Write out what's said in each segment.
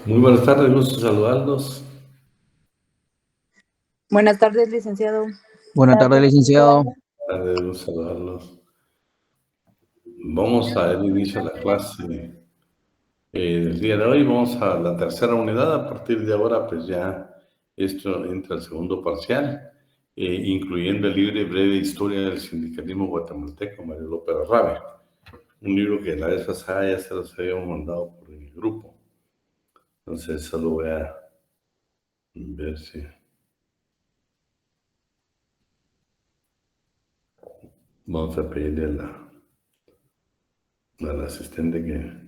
Muy buenas tardes, gusto saludarlos. Buenas tardes, licenciado. Buenas tardes, licenciado. Buenas tardes, gusto saludarlos. Vamos a dar inicio a la clase del día de hoy. Vamos a la tercera unidad. A partir de ahora, pues ya esto entra al segundo parcial, incluyendo el libro Breve Historia del Sindicalismo Guatemalteco, Mario López Arrabe. Un libro que la vez pasada ya se los habíamos mandado por el grupo. Entonces, solo voy a ver si... Vamos a pedirle al asistente que...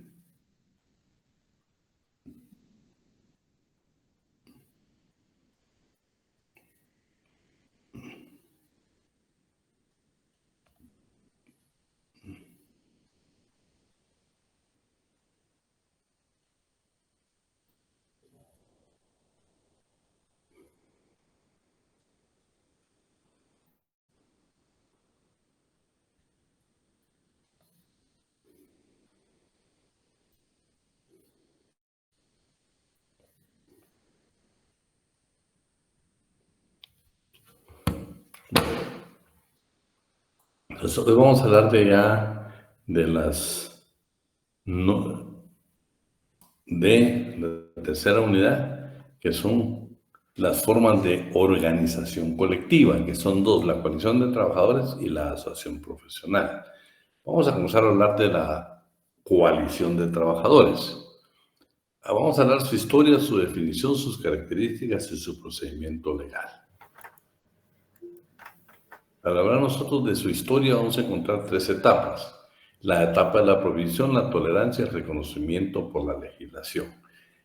Entonces, hoy vamos a hablar de la tercera unidad, que son las formas de organización colectiva, que son dos, la coalición de trabajadores y la asociación profesional. Vamos a comenzar a hablar de la coalición de trabajadores. Vamos a hablar su historia, su definición, sus características y su procedimiento legal. Al hablar nosotros de su historia vamos a encontrar tres etapas. La etapa de la prohibición, la tolerancia y el reconocimiento por la legislación.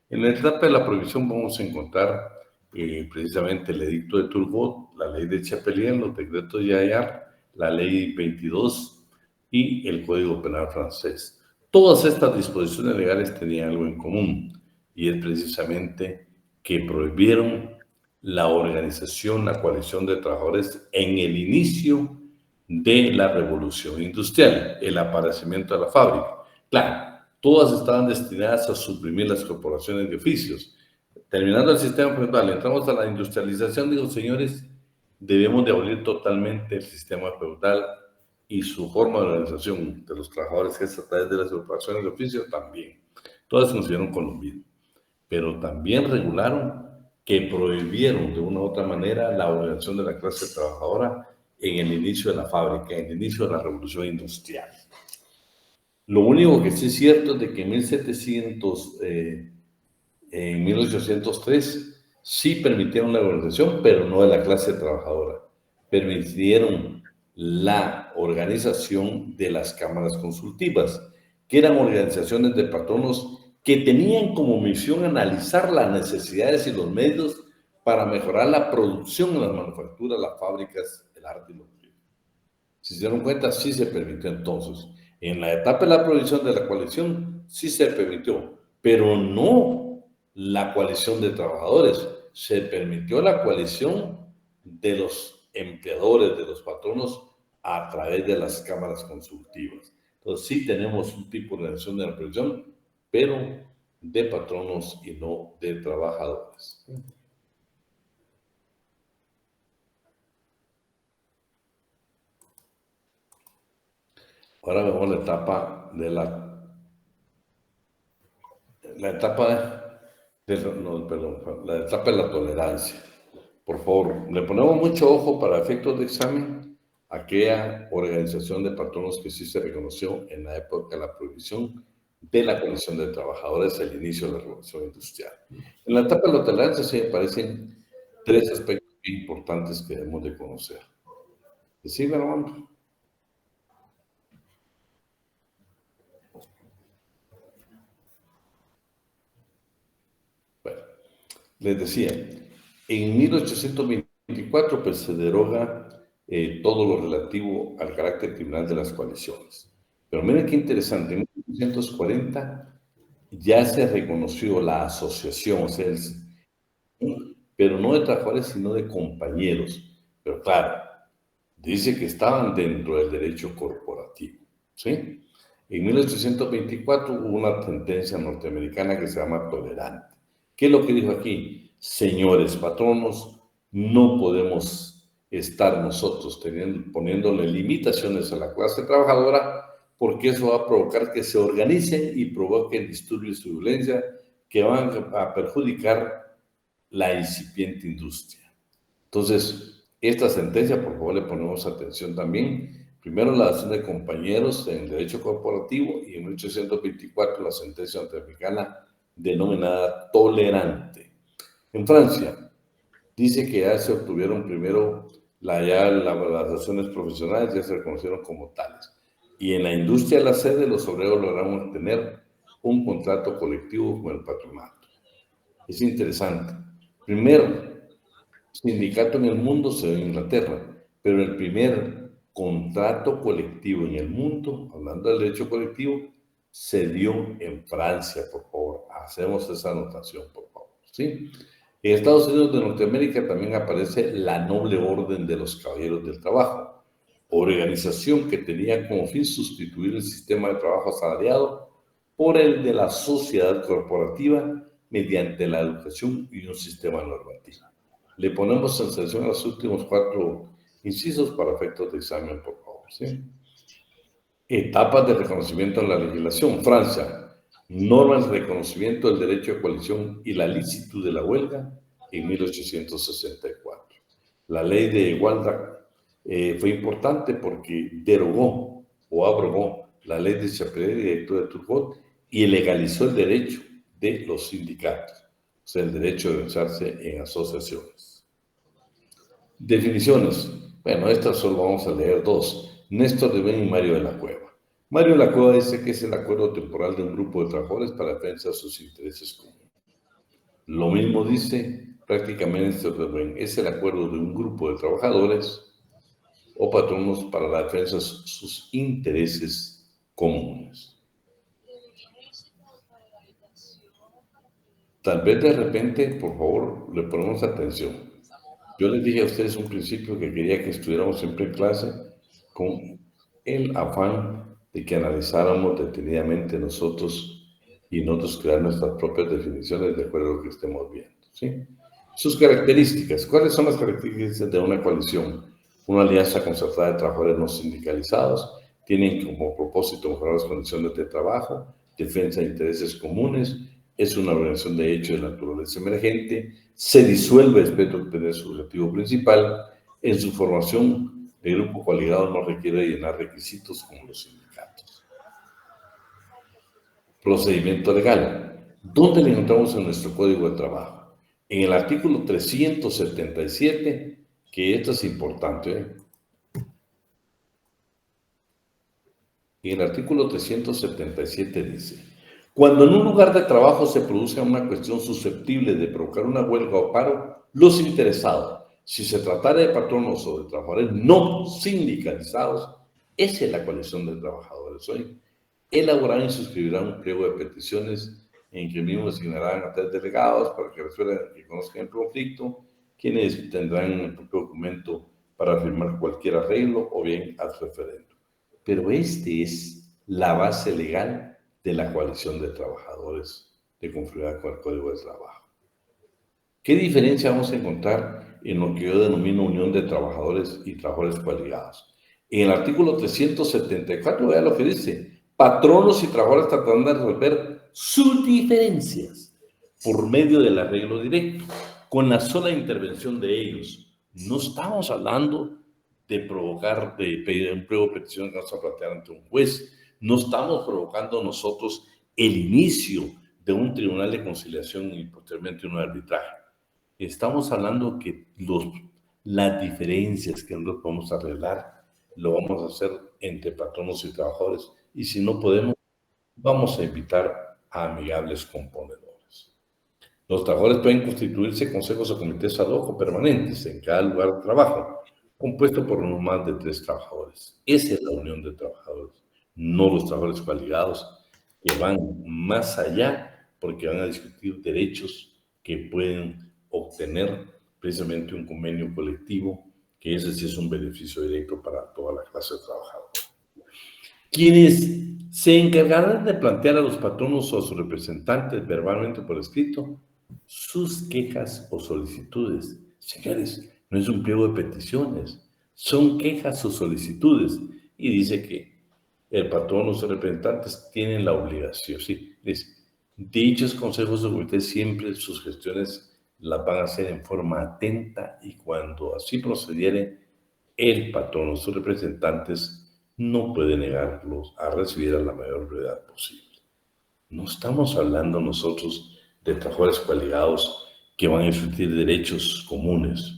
En la etapa de la prohibición vamos a encontrar precisamente el edicto de Turgot, la ley de Chapelier, los decretos de Yayar, la ley 22 y el Código Penal francés. Todas estas disposiciones legales tenían algo en común y es precisamente que prohibieron la organización, la coalición de trabajadores en el inicio de la revolución industrial, el aparecimiento de la fábrica. Claro, todas estaban destinadas a suprimir las corporaciones de oficios. Terminando el sistema feudal, entramos a la industrialización, digo, señores, debemos de abolir totalmente el sistema feudal y su forma de organización de los trabajadores, que es a través de las corporaciones de oficio, también. Todas funcionaron con lo mismo, pero también regularon que prohibieron de una u otra manera la organización de la clase trabajadora en el inicio de la fábrica, en el inicio de la revolución industrial. Lo único que sí es cierto es de que en 1803 sí permitieron la organización, pero no de la clase trabajadora. Permitieron la organización de las cámaras consultivas, que eran organizaciones de patronos que tenían como misión analizar las necesidades y los medios para mejorar la producción en las manufacturas, las fábricas, el arte y los libros. Si se dieron cuenta, sí se permitió entonces. En la etapa de la prohibición de la coalición, sí se permitió, pero no la coalición de trabajadores. Se permitió la coalición de los empleadores, de los patronos, a través de las cámaras consultivas. Entonces, sí tenemos un tipo de relación de la prohibición, pero de patronos y no de trabajadores. Ahora vemos la etapa de la etapa de la tolerancia. Por favor, le ponemos mucho ojo para efectos de examen a aquella organización de patronos que sí se reconoció en la época de la prohibición de la coalición de trabajadores al inicio de la revolución industrial. En la etapa de la tolerancia se aparecen tres aspectos importantes que debemos de conocer. ¿Sí, Armando? Bueno, les decía, en 1824 pues, se deroga todo lo relativo al carácter criminal de las coaliciones. Pero miren qué interesante, en 1840 ya se reconoció la asociación, o sea, pero no de trabajadores, sino de compañeros. Pero claro, dice que estaban dentro del derecho corporativo, ¿sí? En 1824 hubo una sentencia norteamericana que se llama tolerante. ¿Qué es lo que dijo aquí? Señores patronos, no podemos estar nosotros poniéndole limitaciones a la clase trabajadora, porque eso va a provocar que se organicen y provoquen disturbios y violencia que van a perjudicar la incipiente industria. Entonces, esta sentencia, por favor, le ponemos atención también. Primero, la acción de compañeros en el derecho corporativo y en 1824 la sentencia norteamericana denominada tolerante. En Francia, dice que ya se obtuvieron primero las acciones profesionales, ya se reconocieron como tales. Y en la industria de la sede, los obreros lograron tener un contrato colectivo con el patronato. Es interesante. Primero, sindicato en el mundo se ve en Inglaterra, pero el primer contrato colectivo en el mundo, hablando del derecho colectivo, se dio en Francia, por favor. Hacemos esa anotación, por favor, ¿sí? En Estados Unidos de Norteamérica también aparece la Noble Orden de los Caballeros del Trabajo, organización que tenía como fin sustituir el sistema de trabajo asalariado por el de la sociedad corporativa mediante la educación y un sistema normativo. Le ponemos atención a los últimos 4 incisos para efectos de examen, por favor, ¿sí? Etapas de reconocimiento en la legislación. Francia, normas de reconocimiento del derecho de coalición y la licitud de la huelga en 1864. La ley de igualdad fue importante porque derogó o abrogó la ley de Chapelier y directo de Turgot y legalizó el derecho de los sindicatos, o sea, el derecho de organizarse en asociaciones. Definiciones. Bueno, estas solo vamos a leer 2. Néstor de Ben y Mario de la Cueva. Mario de la Cueva dice que es el acuerdo temporal de un grupo de trabajadores para defensa de sus intereses comunes. Lo mismo dice prácticamente Néstor de Ben, es el acuerdo de un grupo de trabajadores o patronos para la defensa de sus intereses comunes. Tal vez de repente, por favor, le ponemos atención. Yo les dije a ustedes un principio que quería que estuviéramos siempre en clase con el afán de que analizáramos detenidamente nosotros y nosotros crear nuestras propias definiciones de acuerdo a lo que estemos viendo, ¿sí? Sus características. ¿Cuáles son las características de una coalición? Una alianza concertada de trabajadores no sindicalizados, tienen como propósito mejorar las condiciones de trabajo, defensa de intereses comunes, es una organización de hecho de naturaleza emergente, se disuelve después de obtener su objetivo principal, en su formación el grupo coaligado no requiere llenar requisitos como los sindicatos. Procedimiento legal. ¿Dónde lo encontramos en nuestro Código de Trabajo? En el artículo 377, que esto es importante, En el artículo 377 dice: cuando en un lugar de trabajo se produce una cuestión susceptible de provocar una huelga o paro, los interesados, si se tratara de patronos o de trabajadores no sindicalizados, esa es la coalición de trabajadores hoy, elaborarán y suscribirán un pliego de peticiones en que mismo designarán a 3 delegados para que resuelvan y conozcan el conflicto, quienes tendrán el propio documento para firmar cualquier arreglo o bien ad referéndum. Pero es la base legal de la coalición de trabajadores de conformidad con el Código de Trabajo. ¿Qué diferencia vamos a encontrar en lo que yo denomino unión de trabajadores y trabajadores coaligados? En el artículo 374, vea lo que dice: patronos y trabajadores tratarán de resolver sus diferencias por medio del arreglo directo, con la sola intervención de ellos. No estamos hablando de provocar, de pedir un pliego de petición que vamos a plantear ante un juez. No estamos provocando nosotros el inicio de un tribunal de conciliación y posteriormente un arbitraje. Estamos hablando que las diferencias que nosotros podemos arreglar, lo vamos a hacer entre patronos y trabajadores. Y si no podemos, vamos a invitar a amigables componedores. Los trabajadores pueden constituirse consejos o comités ad hoc permanentes en cada lugar de trabajo, compuesto por no más de 3 trabajadores. Esa es la unión de trabajadores, no los trabajadores coaligados, que van más allá porque van a discutir derechos que pueden obtener precisamente un convenio colectivo, que ese sí es un beneficio directo para toda la clase de trabajadores. Quienes se encargarán de plantear a los patronos o a sus representantes verbalmente por escrito sus quejas o solicitudes. Señores, no es un pliego de peticiones, son quejas o solicitudes. Y dice que el patrón o sus representantes tienen la obligación, sí, dice, dichos consejos o comités siempre sus gestiones las van a hacer en forma atenta y cuando así procediere, el patrón o sus representantes no puede negarlos a recibir a la mayor brevedad posible. No estamos hablando nosotros de trabajadores cualificados que van a disfrutar derechos comunes.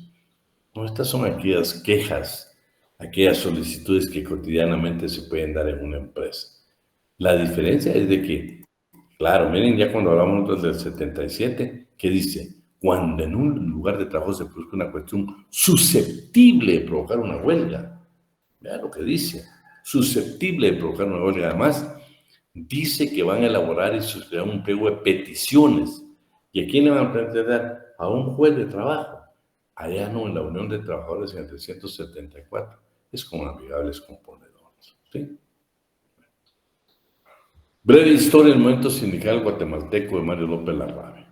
No, estas son aquellas quejas, aquellas solicitudes que cotidianamente se pueden dar en una empresa. La diferencia es de que, claro, miren ya cuando hablamos del 77, que dice, cuando en un lugar de trabajo se produzca una cuestión susceptible de provocar una huelga, vean lo que dice, susceptible de provocar una huelga. Además, dice que van a elaborar y suscribir un pliego de peticiones. ¿Y a quién le van a presentar? A un juez de trabajo. Allá no, en la Unión de Trabajadores en el 374. Es con amigables componedores. ¿Sí? Breve historia del movimiento sindical guatemalteco de Mario López Larrabe.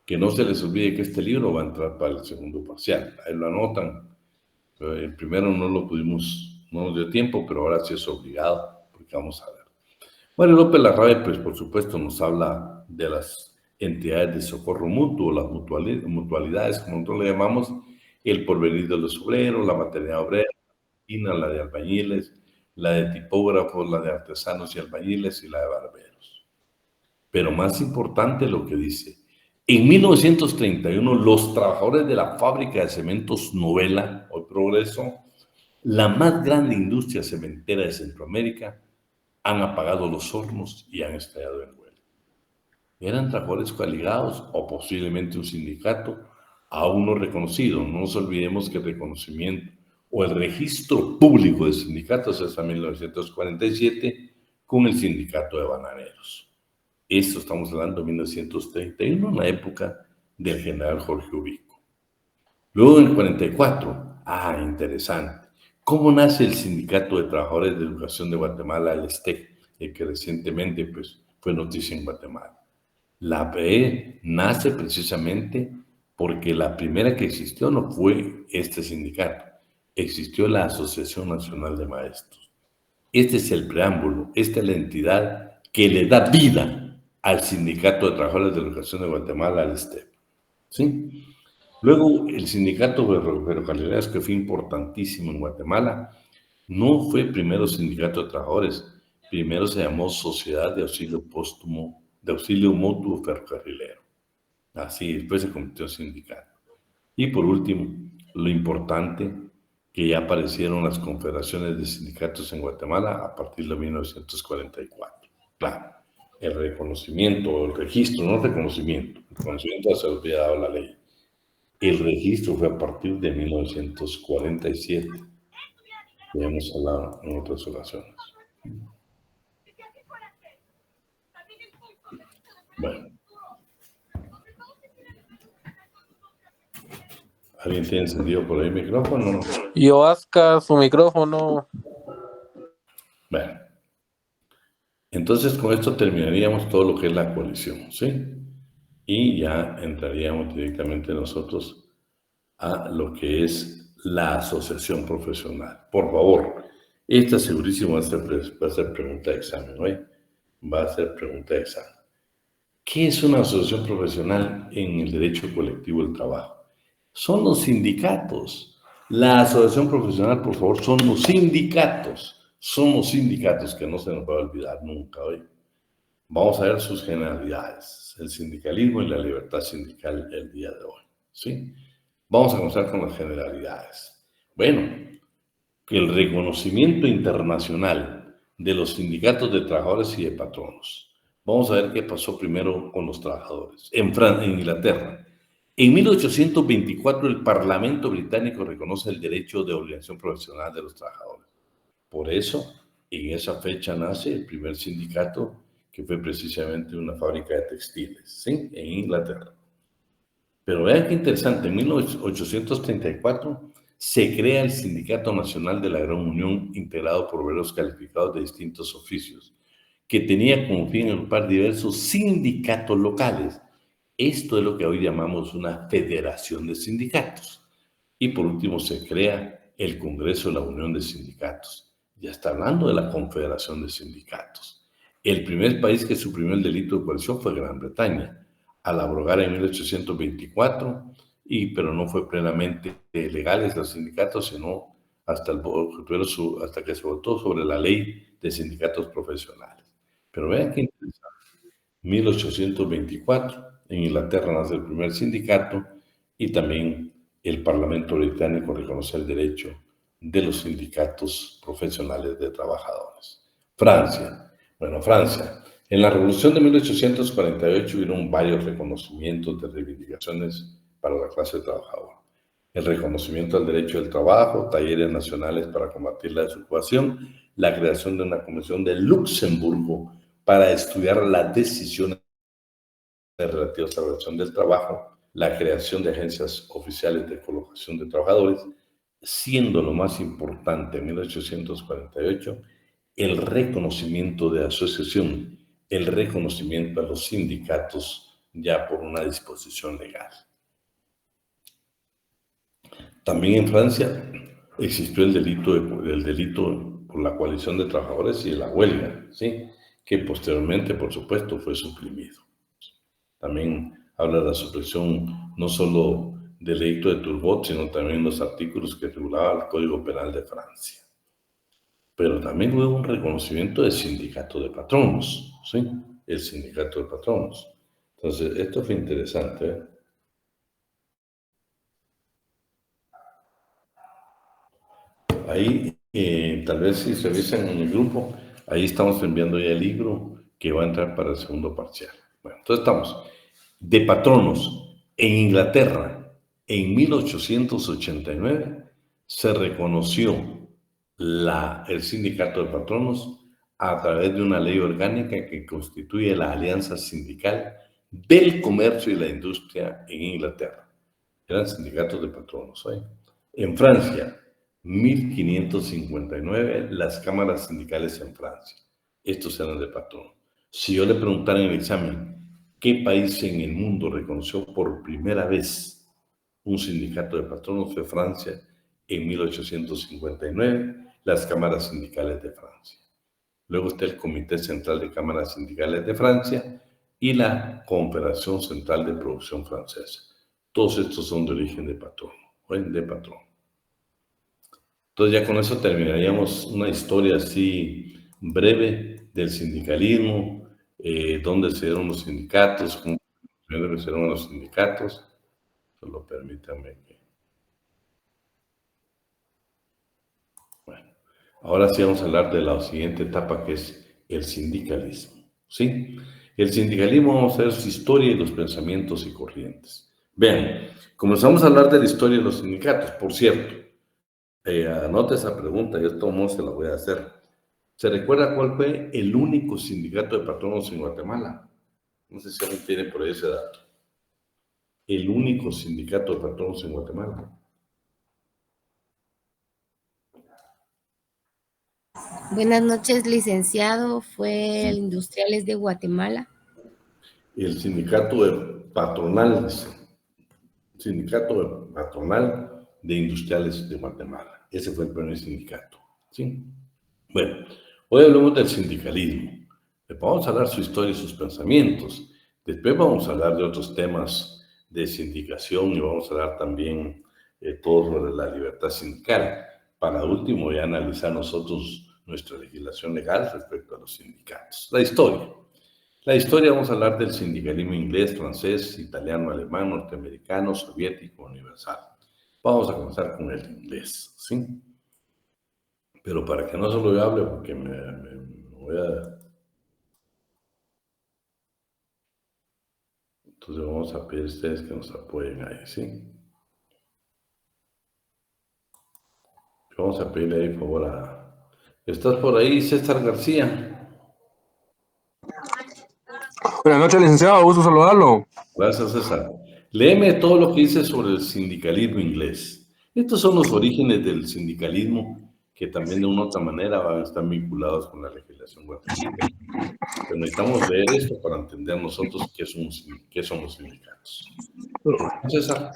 Que no se les olvide que este libro va a entrar para el segundo parcial. Ahí lo anotan. El primero no lo pudimos, no nos dio tiempo, pero ahora sí es obligado, porque vamos a ver. Mario López Larrabe, pues por supuesto nos habla de las entidades de socorro mutuo, las mutualidades, como nosotros le llamamos, el porvenir de los obreros, la maternidad obrera, la de albañiles, la de tipógrafos, la de artesanos y albañiles y la de barberos. Pero más importante lo que dice, en 1931 los trabajadores de la fábrica de cementos Novela, hoy Progreso, la más grande industria cementera de Centroamérica, han apagado los hornos y han estallado en huelga. Eran trabajadores coaligados o posiblemente un sindicato aún no reconocido. No nos olvidemos que el reconocimiento o el registro público de sindicatos es hasta 1947 con el sindicato de bananeros. Esto estamos hablando de 1931, en la época del general Jorge Ubico. Luego en el 44, interesante. ¿Cómo nace el Sindicato de Trabajadores de Educación de Guatemala, el STEC, el que recientemente pues, fue noticia en Guatemala? La APE nace precisamente porque la primera que existió no fue este sindicato, existió la Asociación Nacional de Maestros. Este es el preámbulo, esta es la entidad que le da vida al Sindicato de Trabajadores de Educación de Guatemala, al STEC. ¿Sí? Luego, el sindicato de ferrocarrileros, que fue importantísimo en Guatemala, no fue primero sindicato de trabajadores, primero se llamó Sociedad de Auxilio Póstumo, de Auxilio Mutuo Ferrocarrilero. Así, después se convirtió en sindicato. Y por último, lo importante, que ya aparecieron las confederaciones de sindicatos en Guatemala a partir de 1944. Claro, el reconocimiento o el registro, no el reconocimiento se lo había dado la ley. El registro fue a partir de 1947, que hemos hablado en otras ocasiones. Bueno. ¿Alguien tiene encendido por ahí el micrófono? Yoasca, su micrófono. Bueno. Entonces, con esto terminaríamos todo lo que es la coalición, ¿sí? Y ya entraríamos directamente nosotros a lo que es la asociación profesional. Por favor, esta segurísimo va a ser pregunta de examen, ¿no? Va a ser pregunta de examen. ¿Qué es una asociación profesional en el derecho colectivo del trabajo? Son los sindicatos. La asociación profesional, por favor, son los sindicatos. Son los sindicatos, que no se nos va a olvidar nunca hoy. Vamos a ver sus generalidades, el sindicalismo y la libertad sindical el día de hoy, ¿sí? Vamos a comenzar con las generalidades. Bueno, que el reconocimiento internacional de los sindicatos de trabajadores y de patronos. Vamos a ver qué pasó primero con los trabajadores. En Inglaterra, en 1824 el Parlamento británico reconoce el derecho de obligación profesional de los trabajadores. Por eso, en esa fecha nace el primer sindicato, que fue precisamente una fábrica de textiles, ¿sí? En Inglaterra. Pero vean qué interesante, en 1834 se crea el Sindicato Nacional de la Gran Unión, integrado por obreros calificados de distintos oficios, que tenía como fin agrupar diversos sindicatos locales. Esto es lo que hoy llamamos una federación de sindicatos. Y por último se crea el Congreso de la Unión de Sindicatos. Ya está hablando de la Confederación de Sindicatos. El primer país que suprimió el delito de coerción fue Gran Bretaña, al abrogar en 1824, pero no fue plenamente legales los sindicatos, sino hasta que se votó sobre la ley de sindicatos profesionales. Pero vean qué interesante. 1824, en Inglaterra nace el primer sindicato y también el Parlamento británico reconoce el derecho de los sindicatos profesionales de trabajadores. Francia. Bueno, Francia. En la Revolución de 1848 hubieron varios reconocimientos de reivindicaciones para la clase trabajadora. El reconocimiento al derecho del trabajo, talleres nacionales para combatir la desocupación, la creación de una comisión de Luxemburgo para estudiar las decisiones relativas a la relación del trabajo, la creación de agencias oficiales de colocación de trabajadores, siendo lo más importante en 1848 el reconocimiento de asociación, el reconocimiento a los sindicatos ya por una disposición legal. También en Francia existió el delito por la coalición de trabajadores y la huelga, ¿sí?, que posteriormente, por supuesto, fue suprimido. También habla de la supresión no solo del delito de Turgot, sino también los artículos que regulaban el Código Penal de Francia. Pero también hubo un reconocimiento del sindicato de patronos, ¿sí?, el sindicato de patronos. Entonces, esto fue interesante, ¿eh? Ahí, tal vez si se revisan en el grupo, ahí estamos enviando ya el libro que va a entrar para el segundo parcial. Bueno, entonces estamos de patronos. En Inglaterra, en 1889, se reconoció el sindicato de patronos a través de una ley orgánica que constituye la Alianza Sindical del Comercio y la Industria en Inglaterra. Eran sindicatos de patronos, ¿eh? En Francia, 1559, las cámaras sindicales en Francia. Estos eran de patrón. Si yo le preguntara en el examen, ¿qué país en el mundo reconoció por primera vez un sindicato de patronos? Fue Francia en 1859, las cámaras sindicales de Francia. Luego está el Comité Central de Cámaras Sindicales de Francia y la Confederación Central de Producción Francesa. Todos estos son de origen de patrón, de patrón. Entonces ya con eso terminaríamos una historia así breve del sindicalismo, dónde se dieron los sindicatos, cómo se dieron los sindicatos. Solo permítanme que... Bueno, ahora sí vamos a hablar de la siguiente etapa, que es el sindicalismo, ¿sí? El sindicalismo, vamos a ver su historia y los pensamientos y corrientes. Vean, comenzamos a hablar de la historia de los sindicatos. Por cierto, anote esa pregunta, yo todo modo se la voy a hacer. ¿Se recuerda cuál fue el único sindicato de patronos en Guatemala? No sé si alguien tiene por ahí ese dato. El único sindicato de patronos en Guatemala. Buenas noches, licenciado. Fue el Industriales de Guatemala. El sindicato patronal de Industriales de Guatemala. Ese fue el primer sindicato, ¿sí? Bueno, hoy hablamos del sindicalismo. Vamos a hablar su historia y sus pensamientos. Después vamos a hablar de otros temas de sindicación y vamos a hablar también todo sobre la libertad sindical. Para último, ya analizar nosotros nuestra legislación legal respecto a los sindicatos. La historia. La historia, vamos a hablar del sindicalismo inglés, francés, italiano, alemán, norteamericano, soviético, universal. Vamos a comenzar con el inglés, ¿sí? Pero para que no solo yo hable, porque me voy a... Entonces vamos a pedir a ustedes que nos apoyen ahí, ¿sí? Vamos a pedirle ahí, por favor, a... ¿Estás por ahí, César García? Buenas noches, licenciado. Gusto saludarlo. Gracias, César. Léeme todo lo que dice sobre el sindicalismo inglés. Estos son los orígenes del sindicalismo que también de una u otra manera van a estar vinculados con la legislación guatemalteca. Pero necesitamos leer esto para entender nosotros qué son los sindicatos. César.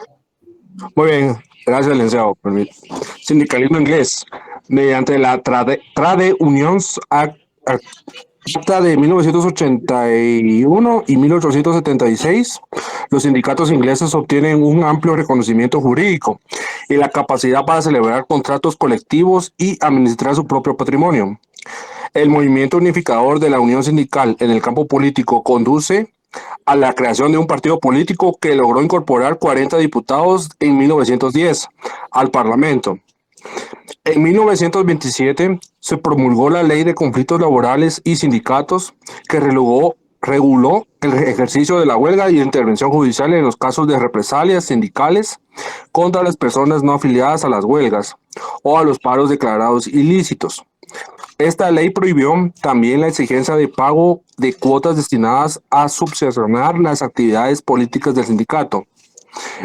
Muy bien, gracias, licenciado. Sindicalismo inglés. Mediante la Trade Unions Acta de 1981 y 1876, los sindicatos ingleses obtienen un amplio reconocimiento jurídico y la capacidad para celebrar contratos colectivos y administrar su propio patrimonio. El movimiento unificador de la unión sindical en el campo político conduce a la creación de un partido político que logró incorporar 40 diputados en 1910 al Parlamento. En 1927 se promulgó la Ley de Conflictos Laborales y Sindicatos que reguló el ejercicio de la huelga y la intervención judicial en los casos de represalias sindicales contra las personas no afiliadas a las huelgas o a los paros declarados ilícitos. Esta ley prohibió también la exigencia de pago de cuotas destinadas a subvencionar las actividades políticas del sindicato.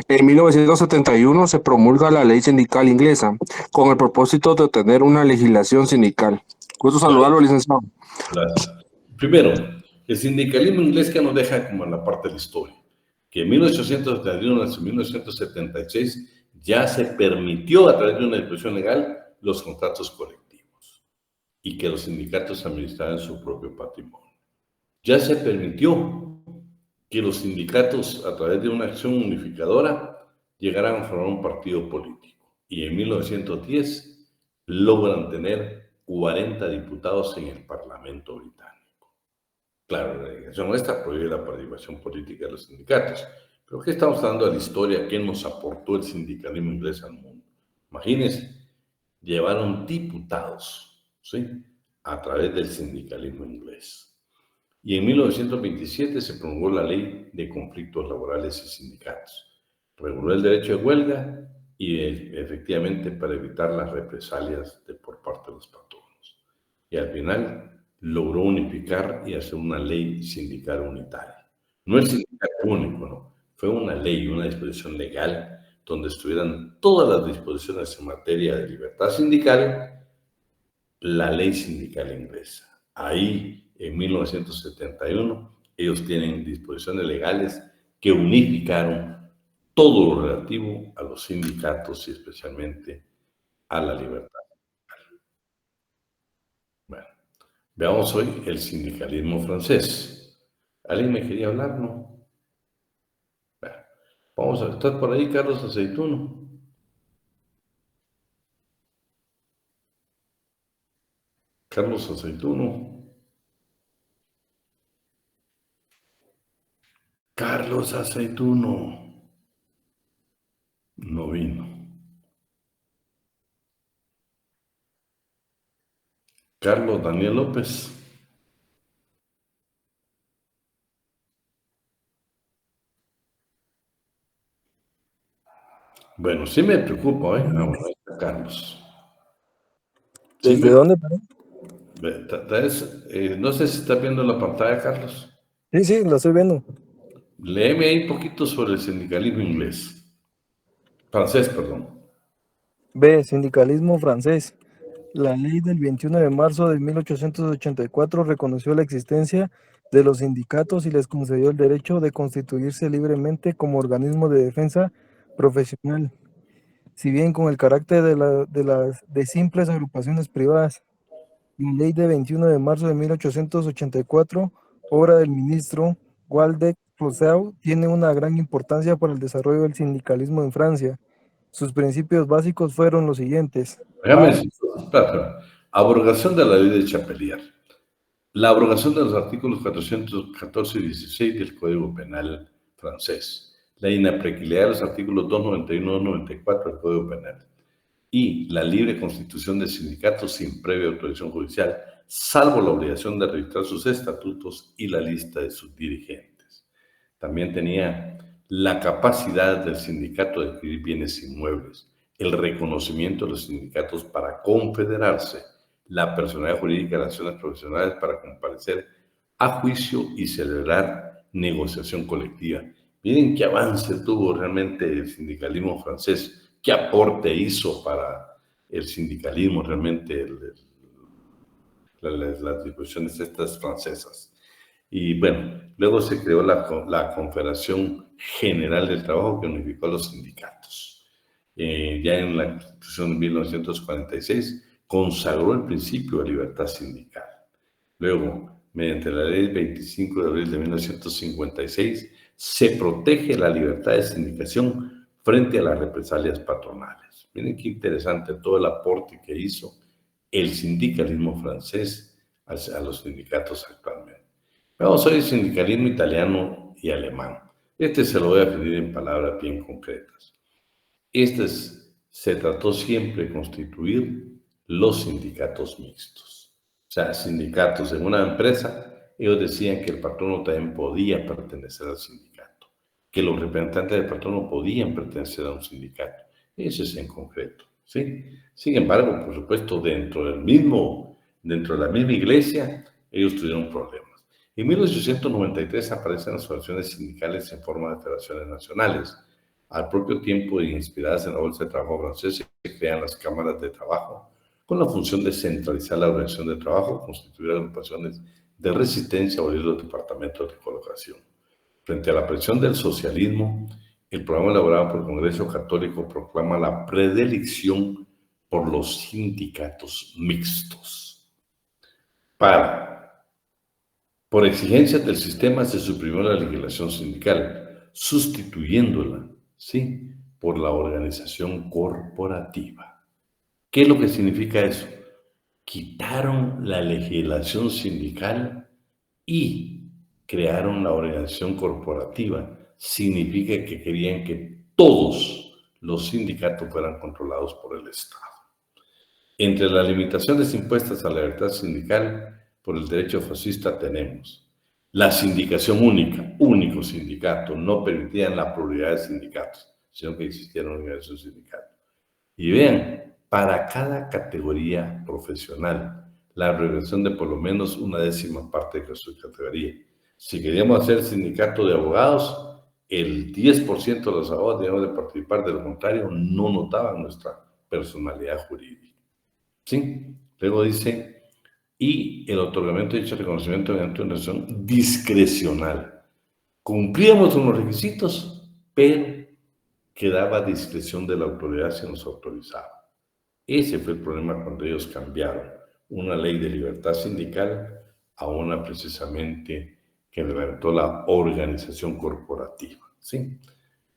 En 1971 se promulga la ley sindical inglesa con el propósito de obtener una legislación sindical. Gusto saludarlo, licenciado. Gracias. Primero, el sindicalismo inglés que nos deja como en la parte de la historia, que en 1871 hasta 1976 ya se permitió a través de una disposición legal los contratos colectivos y que los sindicatos administraran su propio patrimonio. Ya se permitió que los sindicatos, a través de una acción unificadora, llegaran a formar un partido político. Y en 1910 logran tener 40 diputados en el Parlamento británico. Claro, la legislación nuestra prohíbe la participación política de los sindicatos. Pero ¿qué estamos hablando de la historia? ¿Qué nos aportó el sindicalismo inglés al mundo? Imagínense, llevaron diputados, ¿sí?, a través del sindicalismo inglés. Y en 1927 se promulgó la Ley de Conflictos Laborales y Sindicatos. Reguló el derecho de huelga y efectivamente para evitar las represalias por parte de los patronos. Y al final logró unificar y hacer una ley sindical unitaria. No el sindicato único, no. Fue una ley, una disposición legal donde estuvieran todas las disposiciones en materia de libertad sindical, la ley sindical inglesa. Ahí, en 1971, ellos tienen disposiciones legales que unificaron todo lo relativo a los sindicatos y especialmente a la libertad. Bueno, veamos hoy el sindicalismo francés. ¿Alguien me quería hablar? No. Bueno, vamos a estar por ahí, Carlos Aceituno. Carlos Aceituno. Carlos Aceituno. No vino. Carlos Daniel López. Bueno, sí me preocupa, ¿eh? Ah, bueno, ahí está Carlos. Sí ¿Desde dónde, perdón? No sé si está viendo la pantalla, Carlos. Sí, lo estoy viendo. Léeme ahí un poquito sobre el sindicalismo inglés. Francés, perdón. B. Sindicalismo francés. La ley del 21 de marzo de 1884 reconoció la existencia de los sindicatos y les concedió el derecho de constituirse libremente como organismo de defensa profesional, si bien con el carácter de simples agrupaciones privadas. La ley de 21 de marzo de 1884, obra del ministro Waldeck-Rousseau, tiene una gran importancia para el desarrollo del sindicalismo en Francia. Sus principios básicos fueron los siguientes. Déjame decir, espera. Abrogación de la ley de Chapelier. La abrogación de los artículos 414 y 16 del Código Penal francés. La inaplicabilidad de los artículos 291 y 294 del Código Penal. Y la libre constitución de sindicatos sin previa autorización judicial, salvo la obligación de registrar sus estatutos y la lista de sus dirigentes. También tenía la capacidad del sindicato de adquirir bienes inmuebles, el reconocimiento de los sindicatos para confederarse, la personalidad jurídica de las acciones profesionales para comparecer a juicio y celebrar negociación colectiva. Miren qué avance tuvo realmente el sindicalismo francés, qué aporte hizo para el sindicalismo realmente, las disposiciones estas francesas. Y bueno, luego se creó la Confederación General del Trabajo que unificó a los sindicatos. Ya en la Constitución de 1946 consagró el principio de libertad sindical. Luego, mediante la Ley 25 de abril de 1956, se protege la libertad de sindicación frente a las represalias patronales. Miren qué interesante todo el aporte que hizo el sindicalismo francés a los sindicatos actualmente. Vamos a ver el sindicalismo italiano y alemán. Este se lo voy a definir en palabras bien concretas. Se trató siempre de constituir los sindicatos mixtos. O sea, sindicatos en una empresa, ellos decían que el patrono también podía pertenecer al sindicato, que los representantes del patrono podían pertenecer a un sindicato. Eso es en concreto, ¿sí? Sin embargo, por supuesto, dentro de la misma iglesia, ellos tuvieron problemas. En 1893 aparecen las asociaciones sindicales en forma de federaciones nacionales. Al propio tiempo, inspiradas en la Bolsa de Trabajo francesa, se crean las cámaras de trabajo con la función de centralizar la organización de trabajo, constituir agrupaciones de resistencia o abrir los departamentos de colocación. Frente a la presión del socialismo, el programa elaborado por el Congreso Católico proclama la predilección por los sindicatos mixtos. Por exigencias del sistema se suprimió la legislación sindical, sustituyéndola, ¿sí?, por la organización corporativa. ¿Qué es lo que significa eso? Quitaron la legislación sindical y crearon la organización corporativa. Significa que querían que todos los sindicatos fueran controlados por el Estado. Entre las limitaciones impuestas a la libertad sindical por el derecho fascista tenemos la sindicación único sindicato, no permitían la pluralidad de sindicatos, sino que existiera una organización sindical. Y vean, para cada categoría profesional, la reducción de por lo menos 1/10 parte de su categoría. Si queríamos hacer sindicato de abogados, el 10% de los abogados debíamos de participar, de lo contrario, no notaban nuestra personalidad jurídica. ¿Sí? Luego dice, y el otorgamiento de dicho reconocimiento mediante una acción discrecional. Cumplíamos con los requisitos, pero quedaba a discreción de la autoridad si nos autorizaba. Ese fue el problema cuando ellos cambiaron una ley de libertad sindical a una precisamente que levantó la organización corporativa, ¿sí?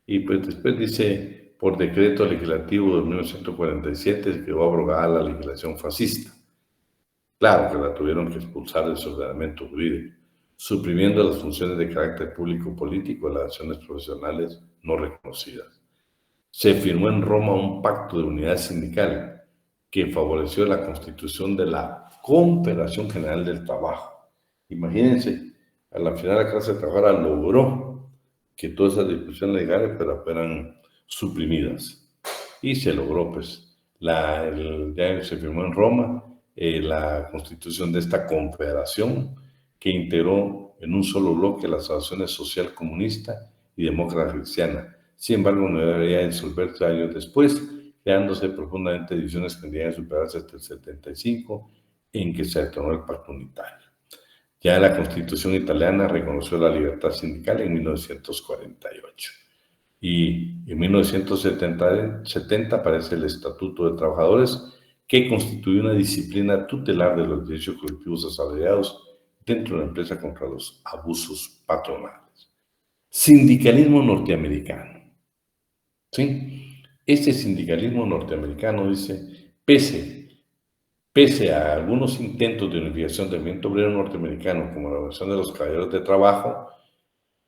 Y pues después dice, por decreto legislativo de 1947 quedó abrogada la legislación fascista. Claro que la tuvieron que expulsar de su ordenamiento jurídico, suprimiendo las funciones de carácter público-político de las acciones profesionales no reconocidas. Se firmó en Roma un pacto de unidad sindical que favoreció la constitución de la Confederación General del Trabajo. Imagínense, a la final la clase trabajadora logró que todas esas disposiciones legales fueran suprimidas. Y se logró, pues, ya se firmó en Roma la constitución de esta confederación que integró en un solo bloque las asociaciones social comunista y demócrata cristiana. Sin embargo, no debería disolverse años después, creándose profundamente divisiones que tendrían que superarse hasta el 75, en que se detonó el pacto unitario. Ya la Constitución italiana reconoció la libertad sindical en 1948. Y en 1970 aparece el Estatuto de Trabajadores, que constituye una disciplina tutelar de los derechos colectivos asalariados dentro de la empresa contra los abusos patronales. Sindicalismo norteamericano. ¿Sí? Este sindicalismo norteamericano dice, pese a algunos intentos de unificación del movimiento obrero norteamericano, como la Organización de los Caballeros de Trabajo,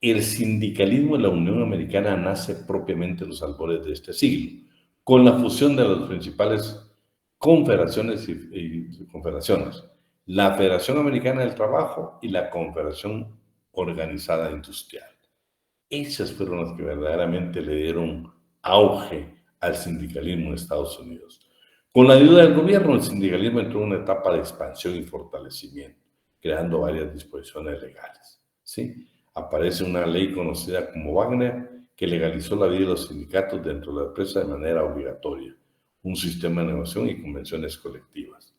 el sindicalismo de la Unión Americana nace propiamente en los albores de este siglo, con la fusión de las principales confederaciones y confederaciones, la Federación Americana del Trabajo y la Confederación Organizada Industrial. Esas fueron las que verdaderamente le dieron auge al sindicalismo en Estados Unidos. Con la ayuda del gobierno, el sindicalismo entró en una etapa de expansión y fortalecimiento, creando varias disposiciones legales, ¿sí? Aparece una ley conocida como Wagner, que legalizó la vida de los sindicatos dentro de la empresa de manera obligatoria. un sistema de negociación y convenciones colectivas.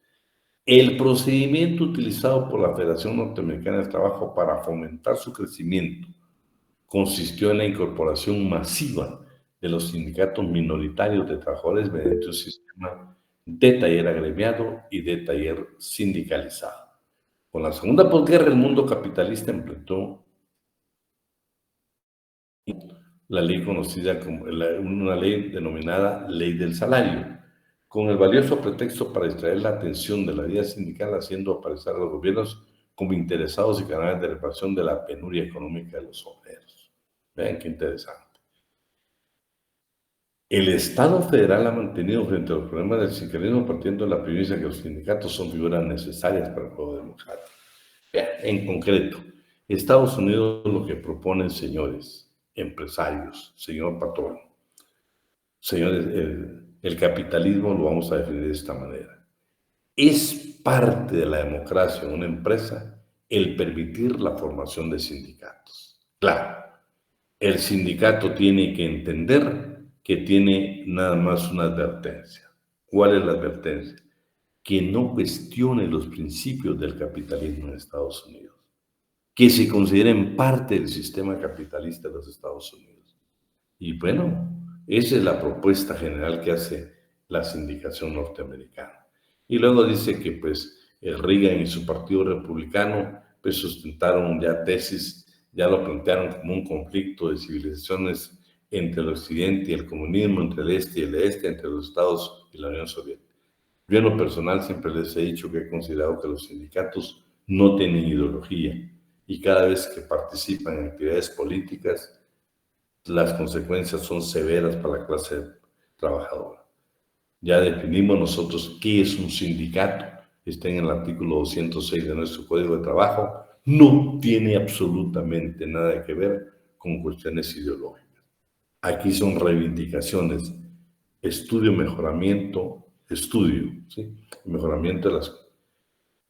El procedimiento utilizado por la Federación Norteamericana del Trabajo para fomentar su crecimiento consistió en la incorporación masiva de los sindicatos minoritarios de trabajadores mediante un sistema de taller agremiado y de taller sindicalizado. Con la segunda posguerra, el mundo capitalista implementó la ley conocida como una ley denominada Ley del Salario, con el valioso pretexto para distraer la atención de la vida sindical, haciendo aparecer a los gobiernos como interesados y canales de reparación de la penuria económica de los obreros. Vean qué interesante. El Estado federal ha mantenido frente a los problemas del sindicalismo partiendo de la premisa que los sindicatos son figuras necesarias para el juego democrático. Vean, en concreto, Estados Unidos lo que proponen, señores empresarios, señor patrón, señores, el capitalismo lo vamos a definir de esta manera. Es parte de la democracia en una empresa el permitir la formación de sindicatos. Claro, el sindicato tiene que entender que tiene nada más una advertencia. ¿Cuál es la advertencia? Que no cuestione los principios del capitalismo en Estados Unidos, que se consideren parte del sistema capitalista de los Estados Unidos. Y bueno, esa es la propuesta general que hace la sindicación norteamericana. Y luego dice que pues Reagan y su partido republicano pues sustentaron ya tesis, ya lo plantearon como un conflicto de civilizaciones entre el occidente y el comunismo, entre el este y el oeste, entre los Estados y la Unión Soviética. Yo en lo personal siempre les he dicho que he considerado que los sindicatos no tienen ideología y cada vez que participan en actividades políticas, las consecuencias son severas para la clase trabajadora. Ya definimos nosotros qué es un sindicato, está en el artículo 206 de nuestro Código de Trabajo, no tiene absolutamente nada que ver con cuestiones ideológicas. Aquí son reivindicaciones, estudio, mejoramiento, estudio, ¿sí? Mejoramiento de las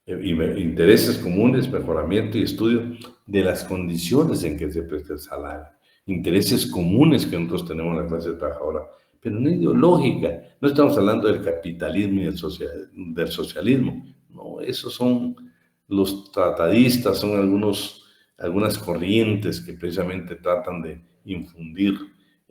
intereses comunes, mejoramiento y estudio de las condiciones en que se presta el salario, intereses comunes que nosotros tenemos en la clase trabajadora, pero no ideológica. No estamos hablando del capitalismo y del socialismo, no, esos son los tratadistas, son algunas corrientes que precisamente tratan de infundir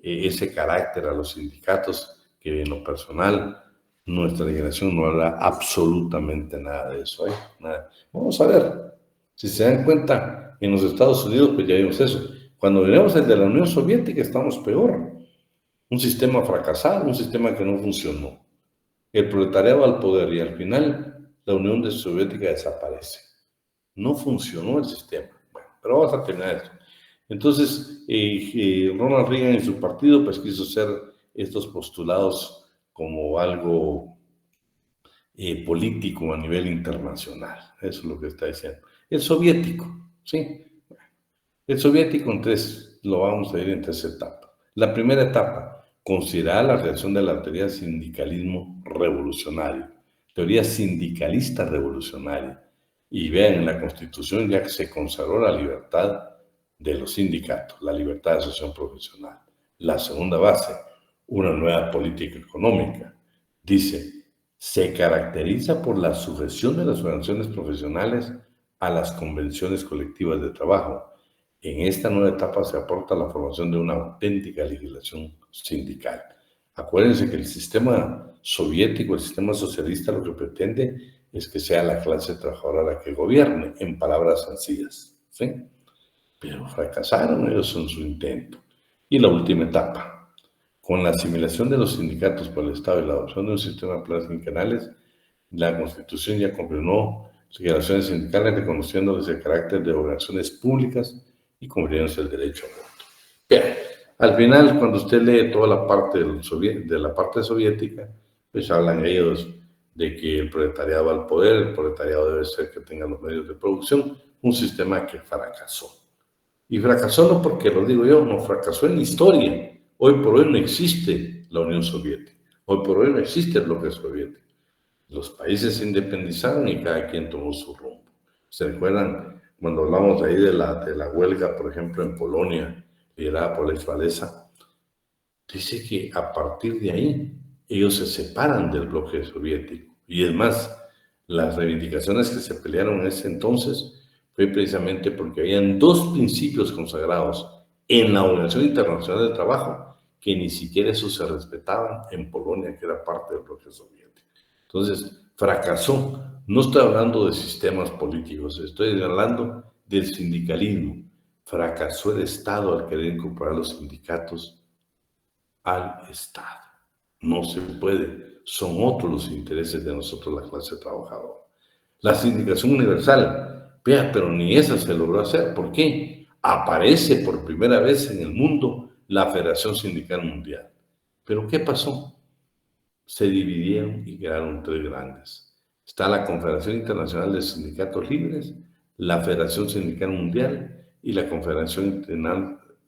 ese carácter a los sindicatos, que en lo personal nuestra generación no habla absolutamente nada de eso. Nada. Vamos a ver, si se dan cuenta, en los Estados Unidos pues ya vimos eso. Cuando venimos desde la Unión Soviética estamos peor. Un sistema fracasado, un sistema que no funcionó. El proletariado al poder y al final la Unión Soviética desaparece. No funcionó el sistema. Bueno, pero vamos a terminar esto. Entonces, Ronald Reagan y su partido pues quiso hacer estos postulados como algo político a nivel internacional. Eso es lo que está diciendo. El soviético, ¿sí? El soviético, entonces, lo vamos a ir en 3 etapas. La primera etapa, considerar la reacción de la teoría sindicalismo revolucionario, teoría sindicalista revolucionaria. Y vean, en la Constitución ya que se consagró la libertad de los sindicatos, la libertad de asociación profesional. La segunda base, una nueva política económica. Dice, se caracteriza por la sujeción de las organizaciones profesionales a las convenciones colectivas de trabajo. En esta nueva etapa se aporta la formación de una auténtica legislación sindical. Acuérdense que el sistema soviético, el sistema socialista, lo que pretende es que sea la clase trabajadora la que gobierne, en palabras sencillas, ¿sí? Pero fracasaron ellos en su intento. Y la última etapa, con la asimilación de los sindicatos por el Estado y la adopción de un sistema de planes quinquenales, la Constitución ya confirmó las relaciones sindicales reconociéndoles el carácter de organizaciones públicas y confiriéndose el derecho al voto. Bien, al final, cuando usted lee toda la parte de la parte soviética, pues hablan ellos de que el proletariado va al poder, el proletariado debe ser que tenga los medios de producción, un sistema que fracasó. Y fracasó no porque lo digo yo, no, fracasó en la historia. Hoy por hoy no existe la Unión Soviética, hoy por hoy no existe el bloque soviético. Los países se independizaron y cada quien tomó su rumbo. ¿Se recuerdan cuando hablamos ahí de la huelga, por ejemplo, en Polonia, liderada por Lech Walesa? Dice que a partir de ahí ellos se separan del bloque soviético. Y es más, las reivindicaciones que se pelearon en ese entonces fue precisamente porque habían dos principios consagrados en la Organización Internacional del Trabajo que ni siquiera eso se respetaban en Polonia, que era parte del bloque soviético. Entonces, fracasó. No estoy hablando de sistemas políticos, estoy hablando del sindicalismo. Fracasó el Estado al querer incorporar los sindicatos al Estado. No se puede. Son otros los intereses de nosotros, la clase trabajadora. La sindicación universal, vea, pero ni esa se logró hacer. ¿Por qué? Aparece por primera vez en el mundo la Federación Sindical Mundial. ¿Pero qué pasó? Se dividieron y quedaron tres grandes. Está la Confederación Internacional de Sindicatos Libres, la Federación Sindical Mundial y la Confederación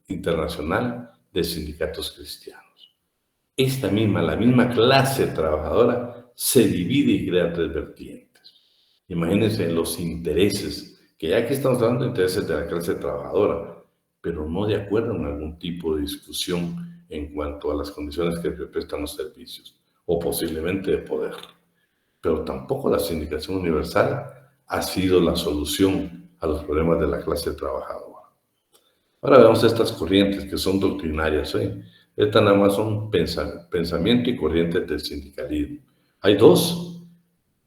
Internacional de Sindicatos Cristianos. La misma clase trabajadora se divide y crea tres vertientes. Imagínense los intereses, que ya aquí estamos hablando de intereses de la clase trabajadora, pero no de acuerdo en algún tipo de discusión en cuanto a las condiciones que prestan los servicios, o posiblemente de poder. Pero tampoco la sindicación universal ha sido la solución a los problemas de la clase trabajadora. Ahora veamos estas corrientes que son doctrinarias. Estas nada más son pensamiento y corrientes del sindicalismo. Hay dos,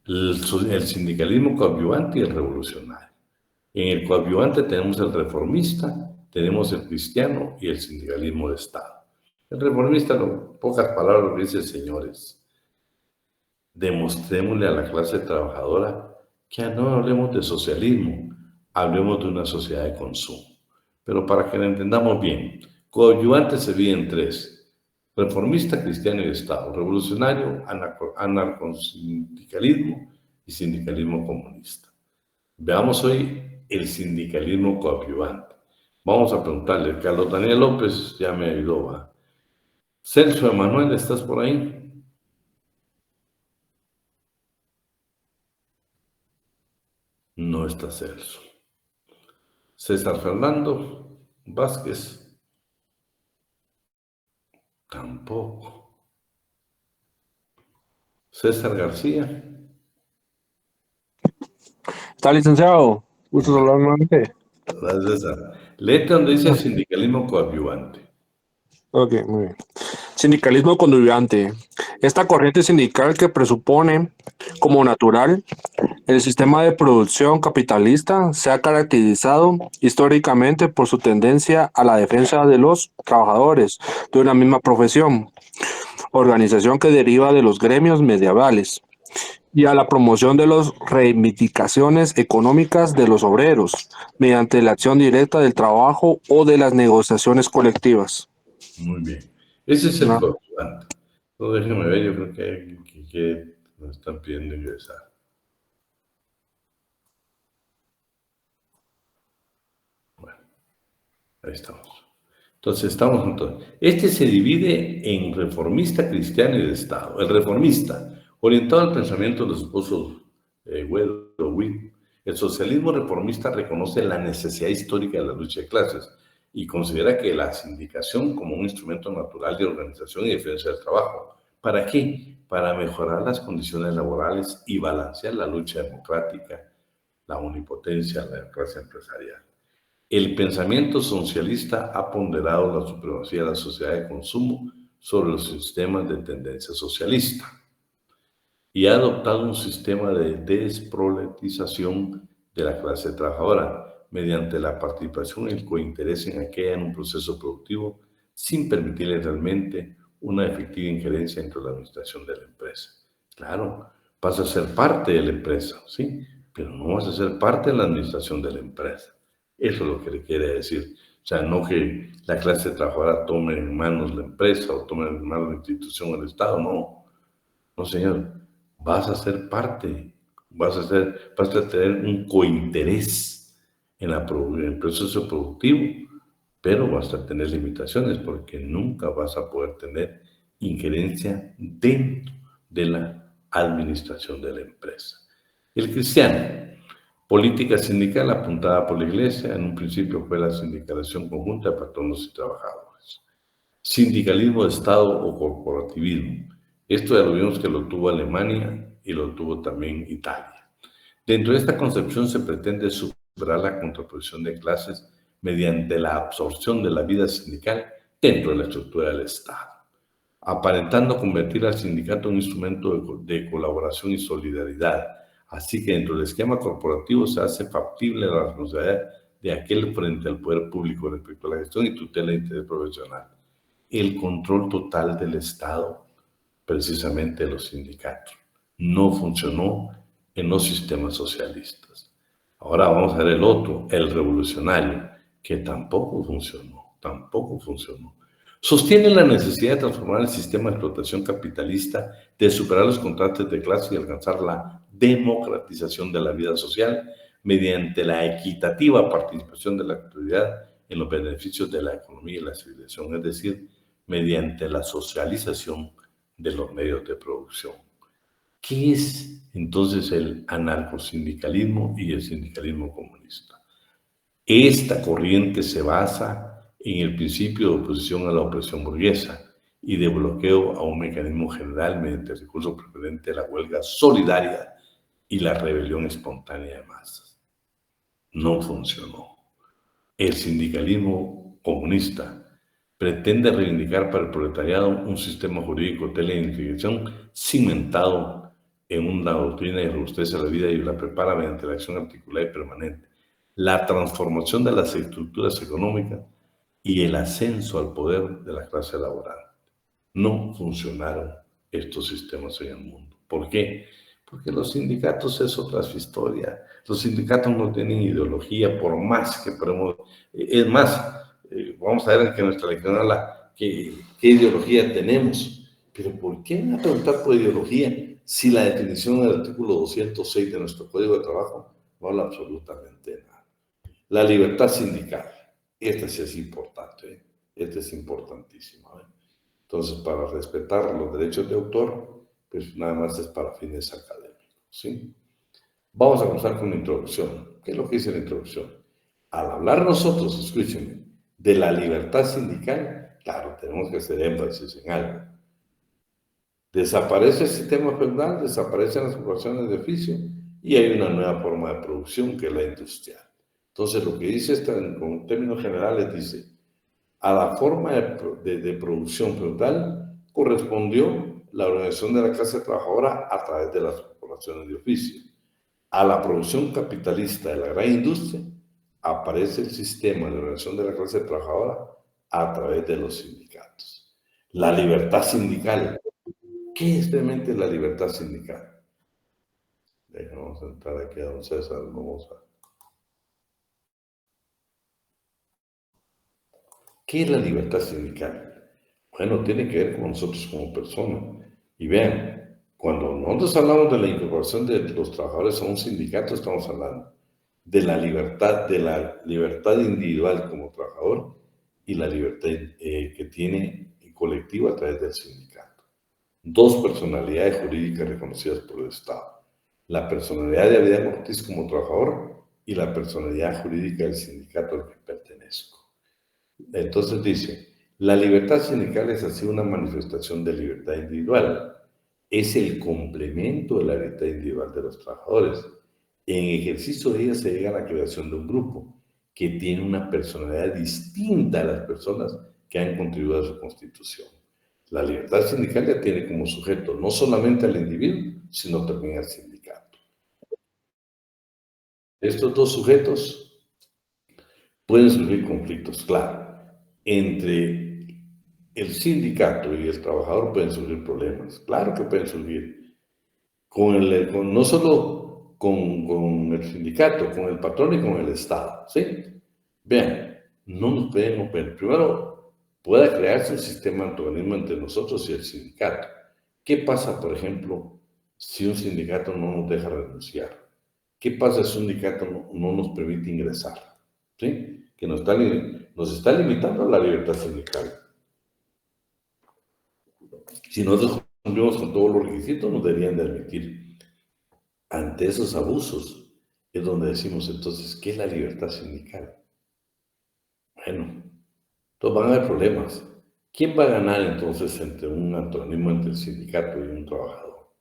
el sindicalismo coadyuvante y el revolucionario. En el coadyuvante tenemos el reformista, tenemos el cristiano y el sindicalismo de Estado. El reformista, en pocas palabras, dice: señores, demostrémosle a la clase trabajadora que no hablemos de socialismo, hablemos de una sociedad de consumo. Pero para que lo entendamos bien, coadyuvante se divide en tres: reformista, cristiano y de Estado; revolucionario, anarcosindicalismo y sindicalismo comunista. Veamos hoy el sindicalismo coadyuvante. Vamos a preguntarle, Carlos Daniel López ya me ayudó, ¿va? Celso Emanuel, ¿estás por ahí? No está Celso. César Fernando Vázquez, tampoco. César García. ¿Está, licenciado? ¿Gusto hablar nuevamente? Gracias, César. Léete donde dice sindicalismo coadyuvante. Ok, muy bien. Sindicalismo coadyuvante. Esta corriente sindical que presupone como natural el sistema de producción capitalista se ha caracterizado históricamente por su tendencia a la defensa de los trabajadores de una misma profesión, organización que deriva de los gremios medievales, y a la promoción de las reivindicaciones económicas de los obreros mediante la acción directa del trabajo o de las negociaciones colectivas. Muy bien. Ese es el coadyuvante. No, déjenme ver, yo creo que hay alguien que nos están pidiendo ingresar. Bueno, ahí estamos. Entonces, estamos juntos. Este se divide en reformista, cristiano y de Estado. El reformista, orientado al pensamiento de los esposos Witt, el socialismo reformista reconoce la necesidad histórica de la lucha de clases y considera que la sindicación como un instrumento natural de organización y defensa del trabajo. ¿Para qué? Para mejorar las condiciones laborales y balancear la lucha democrática, la omnipotencia, la clase empresarial. El pensamiento socialista ha ponderado la supremacía de la sociedad de consumo sobre los sistemas de tendencia socialista y ha adoptado un sistema de desproletización de la clase trabajadora mediante la participación y el cointerés en aquella en un proceso productivo sin permitirle realmente una efectiva injerencia entre la administración de la empresa. Claro, vas a ser parte de la empresa, ¿sí? Pero no vas a ser parte de la administración de la empresa. Eso es lo que le quiere decir. O sea, no que la clase trabajadora tome en manos la empresa o tome en manos la institución o el Estado, no. No, señor. Vas a ser parte, vas a tener un cointerés en el proceso productivo, pero vas a tener limitaciones porque nunca vas a poder tener injerencia dentro de la administración de la empresa. El cristiano, política sindical apuntada por la Iglesia, en un principio fue la sindicalización conjunta de patronos y trabajadores. Sindicalismo de Estado o corporativismo. Esto ya lo vimos que lo tuvo Alemania y lo tuvo también Italia. Dentro de esta concepción se pretende superar la contraposición de clases mediante la absorción de la vida sindical dentro de la estructura del Estado, aparentando convertir al sindicato en un instrumento de colaboración y solidaridad. Así que dentro del esquema corporativo se hace factible la responsabilidad de aquel frente al poder público respecto a la gestión y tutela de interés profesional. El control total del Estado, precisamente de los sindicatos, no funcionó en los sistemas socialistas. Ahora vamos a ver el otro, el revolucionario, que tampoco funcionó. Sostiene la necesidad de transformar el sistema de explotación capitalista, de superar los contrastes de clase y alcanzar la democratización de la vida social mediante la equitativa participación de la actividad en los beneficios de la economía y la civilización, es decir, mediante la socialización de los medios de producción. ¿Qué es entonces el anarcosindicalismo y el sindicalismo comunista? Esta corriente se basa en el principio de oposición a la opresión burguesa y de bloqueo a un mecanismo general mediante el recurso preferente de la huelga solidaria y la rebelión espontánea de masas. No funcionó. El sindicalismo comunista pretende reivindicar para el proletariado un sistema jurídico de la identificación cimentado en una doctrina y robustece la vida y la prepara mediante la acción articulada y permanente, la transformación de las estructuras económicas y el ascenso al poder de la clase laboral. No funcionaron estos sistemas en el mundo. ¿Por qué? Porque los sindicatos es otra historia. Los sindicatos no tienen ideología, por más que podemos... Es más, vamos a ver que nuestra lección habla qué ideología tenemos. Pero ¿por qué van a preguntar por ideología si la definición del artículo 206 de nuestro Código de Trabajo no habla absolutamente nada? La libertad sindical. Esta sí es importante, ¿eh? Esta es importantísima, ¿eh? Entonces, para respetar los derechos de autor, pues nada más es para fines académicos, ¿sí? Vamos a comenzar con la introducción. ¿Qué es lo que dice la introducción? Al hablar nosotros, escúchenme, de la libertad sindical, claro, tenemos que hacer énfasis en algo. Desaparece el sistema feudal, desaparecen las corporaciones de oficio y hay una nueva forma de producción que es la industrial. Entonces, lo que dice esta, en términos generales, dice, a la forma de producción feudal correspondió la organización de la clase trabajadora a través de las corporaciones de oficio. A la producción capitalista de la gran industria aparece el sistema de organización de la clase trabajadora a través de los sindicatos. La libertad sindical. ¿Qué es realmente la libertad sindical? Vamos a entrar aquí a don César, vamos a... ¿Qué es la libertad sindical? Bueno, tiene que ver con nosotros como personas. Y vean, cuando nosotros hablamos de la incorporación de los trabajadores a un sindicato, estamos hablando de la libertad individual como trabajador y la libertad que tiene colectiva a través del sindicato. Dos personalidades jurídicas reconocidas por el Estado. La personalidad de Abidan Ortiz como trabajador y la personalidad jurídica del sindicato al que pertenezco. Entonces dice, la libertad sindical es así una manifestación de libertad individual. Es el complemento de la libertad individual de los trabajadores. En ejercicio de ella se llega a la creación de un grupo que tiene una personalidad distinta a las personas que han contribuido a su constitución. La libertad sindical ya tiene como sujeto no solamente al individuo, sino también al sindicato. Estos dos sujetos pueden surgir conflictos, claro. Entre el sindicato y el trabajador pueden surgir problemas. Claro que pueden surgir. No solo con el sindicato, con el patrón y con el Estado, ¿sí? Vean, no nos pueden operar. Primero, puede crearse un sistema de antagonismo entre nosotros y el sindicato. ¿Qué pasa, por ejemplo, si un sindicato no nos deja renunciar? ¿Qué pasa si un sindicato no nos permite ingresar? ¿Sí? Que nos está limitando la libertad sindical. Si nosotros cumplimos con todos los requisitos, nos deberían de admitir. Ante esos abusos es donde decimos entonces, ¿qué es la libertad sindical? Bueno, entonces van a haber problemas. ¿Quién va a ganar entonces entre un antonismo entre el sindicato y un trabajador?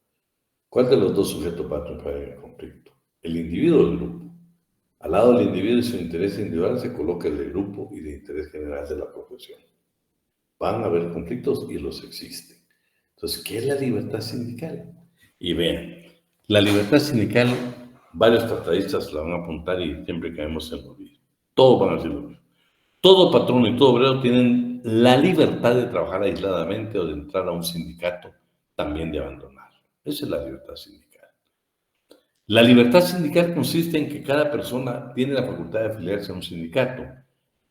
¿Cuál de los dos sujetos va a triunfar en el conflicto? ¿El individuo o el grupo? Al lado del individuo y su interés individual se coloca el de grupo y de interés general de la profesión. Van a haber conflictos y los existen. Entonces, ¿qué es la libertad sindical? Y vean, la libertad sindical, varios tratadistas la van a apuntar y siempre caemos en lo mismo. Todos van a decir lo mismo. Todo patrono y todo obrero tienen la libertad de trabajar aisladamente o de entrar a un sindicato, también de abandonar. Esa es la libertad sindical. La libertad sindical consiste en que cada persona tiene la facultad de afiliarse a un sindicato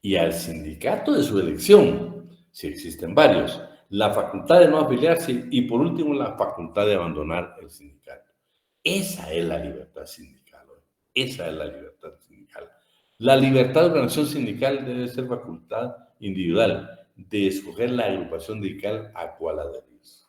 y al sindicato de su elección, si existen varios, la facultad de no afiliarse y por último la facultad de abandonar el sindicato. Esa es la libertad sindical. Esa es la libertad sindical. La libertad de organización sindical debe ser facultad individual de escoger la agrupación sindical a cual adherirse.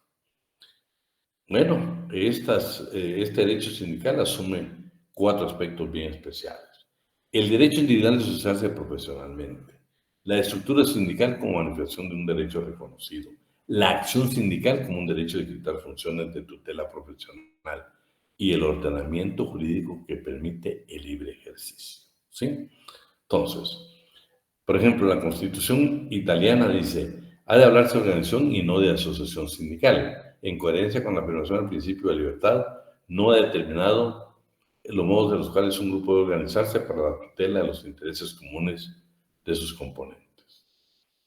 Bueno, este derecho sindical asume 4 aspectos bien especiales. El derecho individual de asociarse profesionalmente, la estructura sindical como manifestación de un derecho reconocido, la acción sindical como un derecho de ejecutar funciones de tutela profesional y el ordenamiento jurídico que permite el libre ejercicio. ¿Sí? Entonces, por ejemplo, la Constitución italiana dice, ha de hablarse de organización y no de asociación sindical, en coherencia con la afirmación del principio de libertad, no ha determinado los modos de los cuales un grupo debe organizarse para la tutela de los intereses comunes de sus componentes.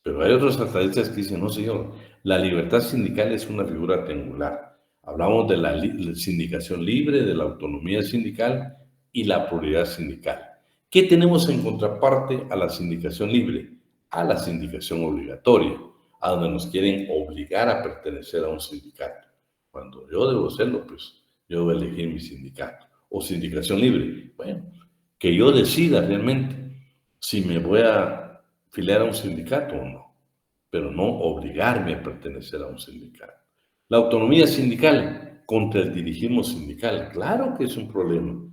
Pero hay otros tratadistas que dicen, no señor, la libertad sindical es una figura rectangular. Hablamos de la sindicación libre, de la autonomía sindical y la pluralidad sindical. ¿Qué tenemos en contraparte a la sindicación libre? A la sindicación obligatoria, a donde nos quieren obligar a pertenecer a un sindicato. Cuando yo debo hacerlo, pues yo debo elegir mi sindicato. O sindicación libre. Bueno, que yo decida realmente si me voy a afiliar a un sindicato o no, pero no obligarme a pertenecer a un sindicato. La autonomía sindical contra el dirigismo sindical, claro que es un problema.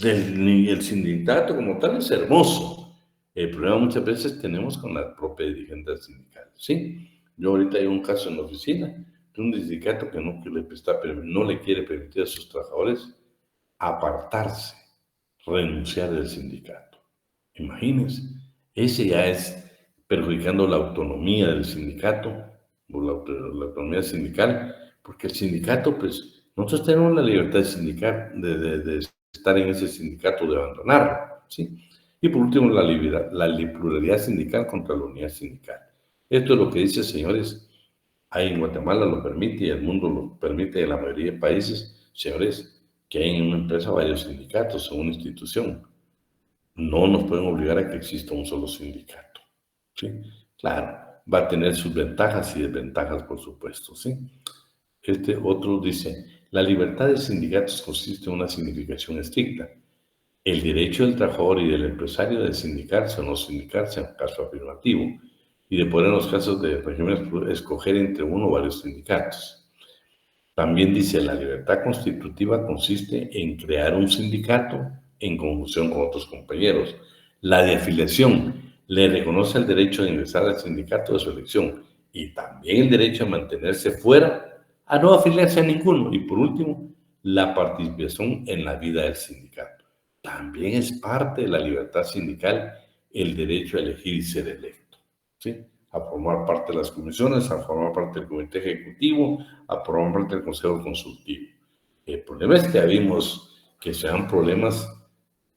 El sindicato como tal es hermoso. El problema muchas veces tenemos con la propia dirigente sindical, ¿sí? Yo ahorita hay un caso en la oficina de un sindicato que no le quiere permitir a sus trabajadores apartarse, renunciar del sindicato. Imagínense, ese ya es perjudicando la autonomía del sindicato, o la autonomía sindical, porque el sindicato, pues, nosotros tenemos la libertad sindical de estar en ese sindicato, de abandonarlo, ¿sí? Y por último, la pluralidad sindical contra la unidad sindical. Esto es lo que dice, señores, ahí en Guatemala lo permite y el mundo lo permite en la mayoría de países, señores, que hay en una empresa varios sindicatos o una institución. No nos pueden obligar a que exista un solo sindicato, ¿sí? Claro, va a tener sus ventajas y desventajas, por supuesto, ¿sí? Este otro dice, la libertad de sindicatos consiste en una significación estricta. El derecho del trabajador y del empresario de sindicarse o no sindicarse en caso afirmativo y de poder en los casos de régimen escoger entre uno o varios sindicatos. También dice, la libertad constitutiva consiste en crear un sindicato en conjunción con otros compañeros. La de afiliación le reconoce el derecho de ingresar al sindicato de su elección y también el derecho a mantenerse fuera, a no afiliarse a ninguno. Y por último, la participación en la vida del sindicato. También es parte de la libertad sindical el derecho a elegir y ser electo, ¿sí? A formar parte de las comisiones, a formar parte del comité ejecutivo, a formar parte del consejo consultivo. El problema es que vimos que se dan problemas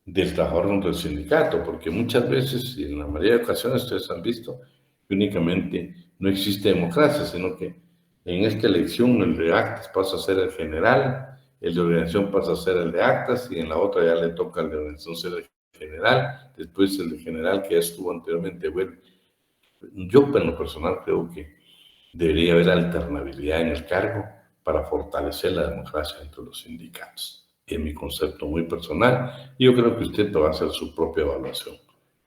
del trabajador contra el sindicato, porque muchas veces, y en la mayoría de ocasiones ustedes han visto, que únicamente no existe democracia, sino que en esta elección el de actas pasa a ser el general, el de organización pasa a ser el de actas, y en la otra ya le toca al de organización ser el general, después el de general que ya estuvo anteriormente. Bueno, yo en lo personal creo que debería haber alternabilidad en el cargo para fortalecer la democracia entre los sindicatos. Es mi concepto muy personal y yo creo que usted va a hacer su propia evaluación,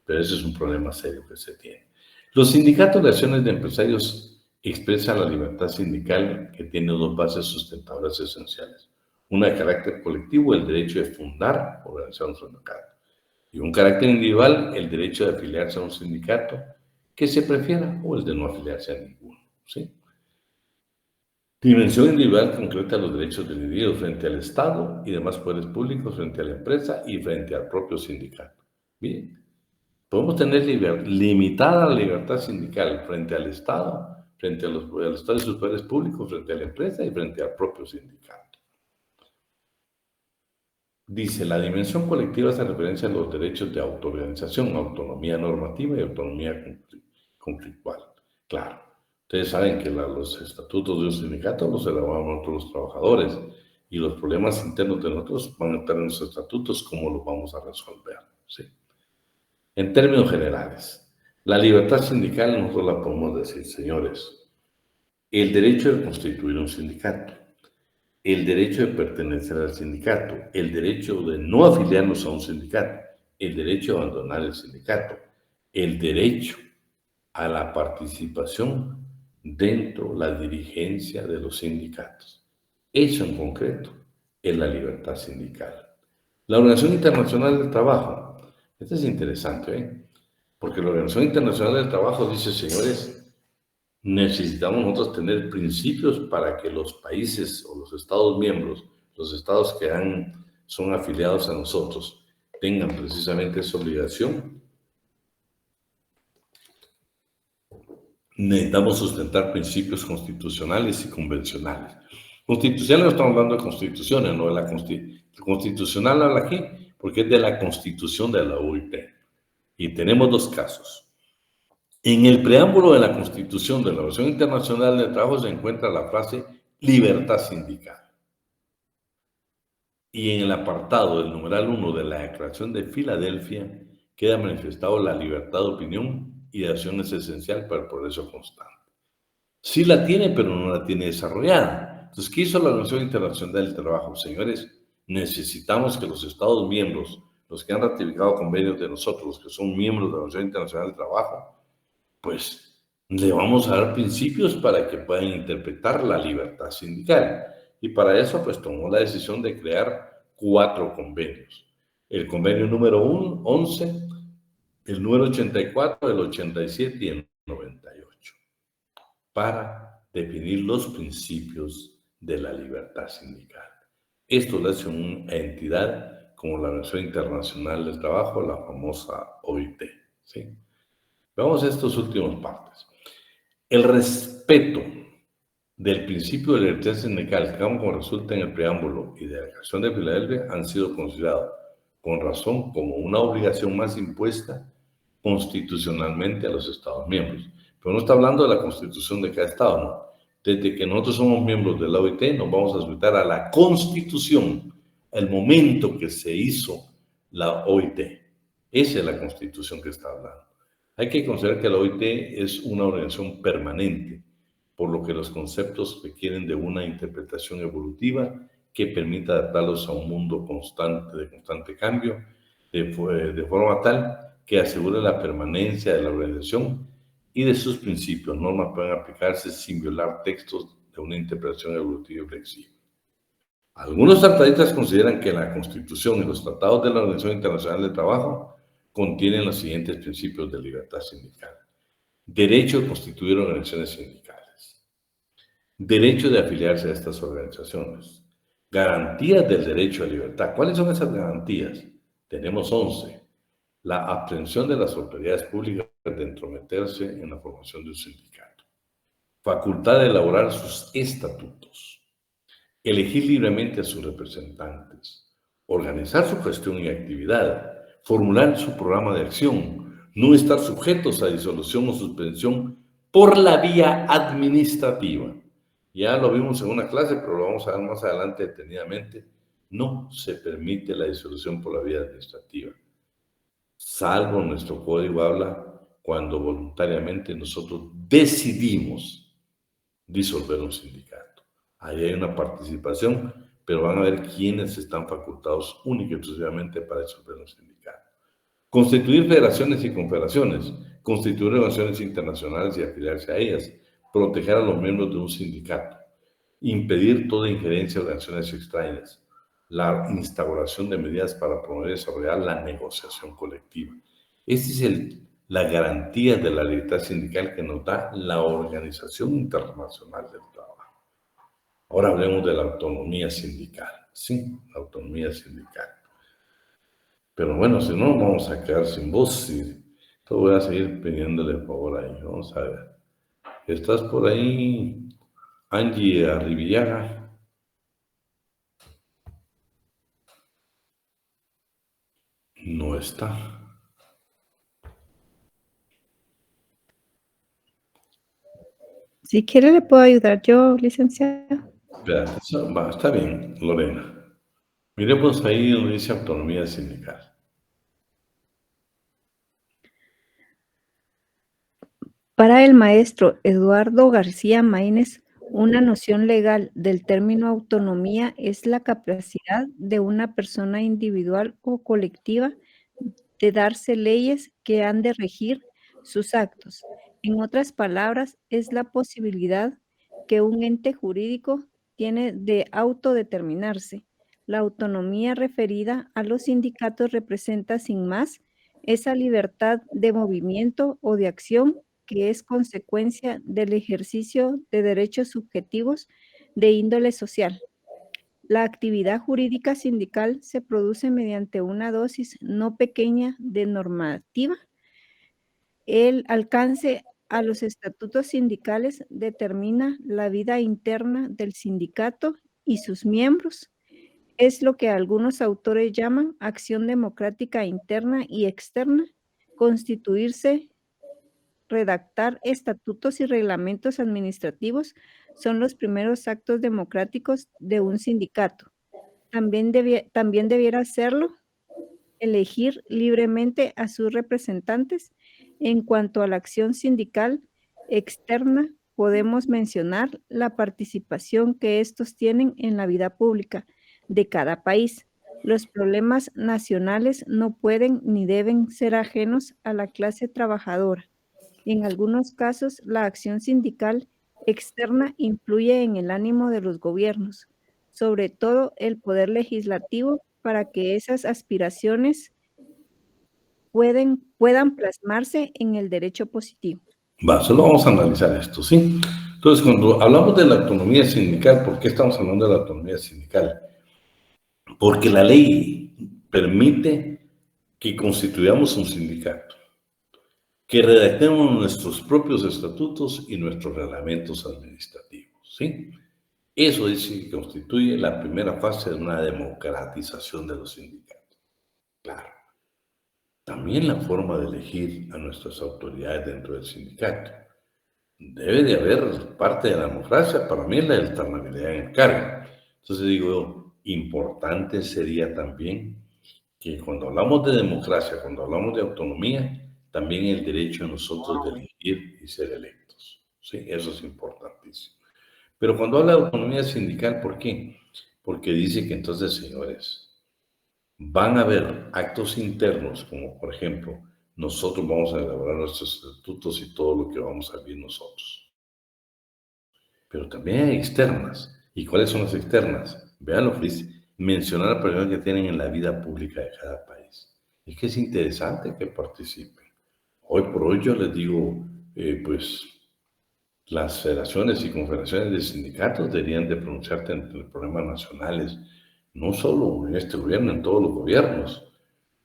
pero ese es un problema serio que se tiene. Los sindicatos de acciones de empresarios expresan la libertad sindical que tiene 2 bases sustentadoras esenciales. Una de carácter colectivo, el derecho de fundar o organizar un sindicato, y un carácter individual, el derecho de afiliarse a un sindicato que se prefiera o el de no afiliarse a ninguno. ¿sí? Dimensión individual concreta los derechos del individuo frente al Estado y demás poderes públicos, frente a la empresa y frente al propio sindicato. Bien, podemos tener limitada la libertad sindical frente al Estado, frente al Estado y sus poderes públicos, frente a la empresa y frente al propio sindicato. Dice, la dimensión colectiva hace referencia a los derechos de autoorganización, autonomía normativa y autonomía conflictual. Claro, ustedes saben que los estatutos de un sindicato los elaboramos nosotros los trabajadores y los problemas internos de nosotros van a estar en los estatutos, cómo los vamos a resolver, ¿sí? En términos generales, la libertad sindical nosotros la podemos decir, señores, el derecho de constituir un sindicato, el derecho de pertenecer al sindicato, el derecho de no afiliarnos a un sindicato, el derecho de abandonar el sindicato, el derecho a la participación dentro de la dirigencia de los sindicatos. Eso en concreto es la libertad sindical. La Organización Internacional del Trabajo, esto es interesante, porque la Organización Internacional del Trabajo dice, señores, necesitamos nosotros tener principios para que los países o los estados miembros, los estados que son afiliados a nosotros, tengan precisamente esa obligación. Necesitamos sustentar principios constitucionales y convencionales. Constitucionales, no estamos hablando de constituciones, no de la constitucional habla aquí, porque es de la Constitución de la OIT. Y tenemos dos casos. En el preámbulo de la Constitución de la Organización Internacional del Trabajo se encuentra la frase libertad sindical. Y en el apartado del numeral 1 de la Declaración de Filadelfia queda manifestado la libertad de opinión y de acción es esencial para el progreso constante. Sí la tiene, pero no la tiene desarrollada. Entonces, ¿qué hizo la Organización Internacional del Trabajo? Señores, necesitamos que los Estados miembros, los que han ratificado convenios de nosotros, los que son miembros de la Organización Internacional del Trabajo, pues le vamos a dar principios para que puedan interpretar la libertad sindical. Y para eso, pues tomó la decisión de crear 4 convenios. El convenio número 11, el número 84, el 87 y el 98, para definir los principios de la libertad sindical. Esto lo hace una entidad como la Organización Internacional del Trabajo, la famosa OIT, ¿sí? Veamos estas últimas partes. El respeto del principio de libertad sindical, como resulta en el preámbulo y de la Declaración de Filadelfia, han sido considerados con razón como una obligación más impuesta constitucionalmente a los Estados miembros. Pero no está hablando de la Constitución de cada Estado, ¿no? Desde que nosotros somos miembros de la OIT, nos vamos a sujetar a la Constitución, el momento que se hizo la OIT. Esa es la Constitución que está hablando. Hay que considerar que la OIT es una organización permanente, por lo que los conceptos requieren de una interpretación evolutiva que permita adaptarlos a un mundo constante, de constante cambio, de forma tal que asegure la permanencia de la organización y de sus principios. Normas pueden aplicarse sin violar textos de una interpretación evolutiva y flexible. Algunos tratadistas consideran que la Constitución y los tratados de la Organización Internacional del Trabajo contienen los siguientes principios de libertad sindical. Derecho de constituir organizaciones sindicales. Derecho de afiliarse a estas organizaciones. Garantías del derecho a libertad. ¿Cuáles son esas garantías? Tenemos 11. La abstención de las autoridades públicas de entrometerse en la formación de un sindicato. Facultad de elaborar sus estatutos. Elegir libremente a sus representantes. Organizar su gestión y actividad. Formular su programa de acción, no estar sujetos a disolución o suspensión por la vía administrativa. Ya lo vimos en una clase, pero lo vamos a ver más adelante detenidamente. No se permite la disolución por la vía administrativa, salvo nuestro código habla cuando voluntariamente nosotros decidimos disolver un sindicato. Ahí hay una participación, pero van a ver quiénes están facultados única y exclusivamente para disolver un sindicato. Constituir federaciones y confederaciones, constituir organizaciones internacionales y afiliarse a ellas, proteger a los miembros de un sindicato, impedir toda injerencia de organizaciones extrañas, la instauración de medidas para promover y desarrollar la negociación colectiva. Este es la garantía de la libertad sindical que nos da la Organización Internacional del Trabajo. Ahora hablemos de la autonomía sindical. Sí, la autonomía sindical. Pero bueno, si no, vamos a quedar sin voz. Y te voy a seguir pidiéndole favor ahí. Vamos a ver. ¿Estás por ahí, Angie Arribillaga? No está. Si quiere, le puedo ayudar yo, licenciado. Espérate, está bien, Lorena. Miremos ahí donde dice autonomía sindical. Para el maestro Eduardo García Maínez, una noción legal del término autonomía es la capacidad de una persona individual o colectiva de darse leyes que han de regir sus actos. En otras palabras, es la posibilidad que un ente jurídico tiene de autodeterminarse. La autonomía referida a los sindicatos representa sin más esa libertad de movimiento o de acción que es consecuencia del ejercicio de derechos subjetivos de índole social. La actividad jurídica sindical se produce mediante una dosis no pequeña de normativa. El alcance a los estatutos sindicales determina la vida interna del sindicato y sus miembros. Es lo que algunos autores llaman acción democrática interna y externa, constituirse, redactar estatutos y reglamentos administrativos son los primeros actos democráticos de un sindicato. También debiera hacerlo elegir libremente a sus representantes. En cuanto a la acción sindical externa, podemos mencionar la participación que estos tienen en la vida pública de cada país. Los problemas nacionales no pueden ni deben ser ajenos a la clase trabajadora. En algunos casos, la acción sindical externa influye en el ánimo de los gobiernos, sobre todo el poder legislativo, para que esas aspiraciones puedan plasmarse en el derecho positivo. Solo vamos a analizar esto, ¿sí? Entonces, cuando hablamos de la autonomía sindical, ¿por qué estamos hablando de la autonomía sindical? Porque la ley permite que constituyamos un sindicato, que redactemos nuestros propios estatutos y nuestros reglamentos administrativos, ¿sí? Eso dice que constituye la primera fase de una democratización de los sindicatos. Claro. También la forma de elegir a nuestras autoridades dentro del sindicato. Debe de haber parte de la democracia, para mí la alternabilidad en el cargo. Entonces digo, importante sería también que cuando hablamos de democracia, cuando hablamos de autonomía, también el derecho a nosotros de elegir y ser electos. ¿Sí? Eso es importantísimo. Pero cuando habla de autonomía sindical, ¿por qué? Porque dice que entonces, señores, van a haber actos internos, como por ejemplo, nosotros vamos a elaborar nuestros estatutos y todo lo que vamos a vivir nosotros. Pero también hay externas. ¿Y cuáles son las externas? Vean lo que dice, mencionar a personas que tienen en la vida pública de cada país. Es que es interesante que participen. Hoy por hoy yo les digo, pues, las federaciones y confederaciones de sindicatos deberían de pronunciarse ante los problemas nacionales, no solo en este gobierno, en todos los gobiernos.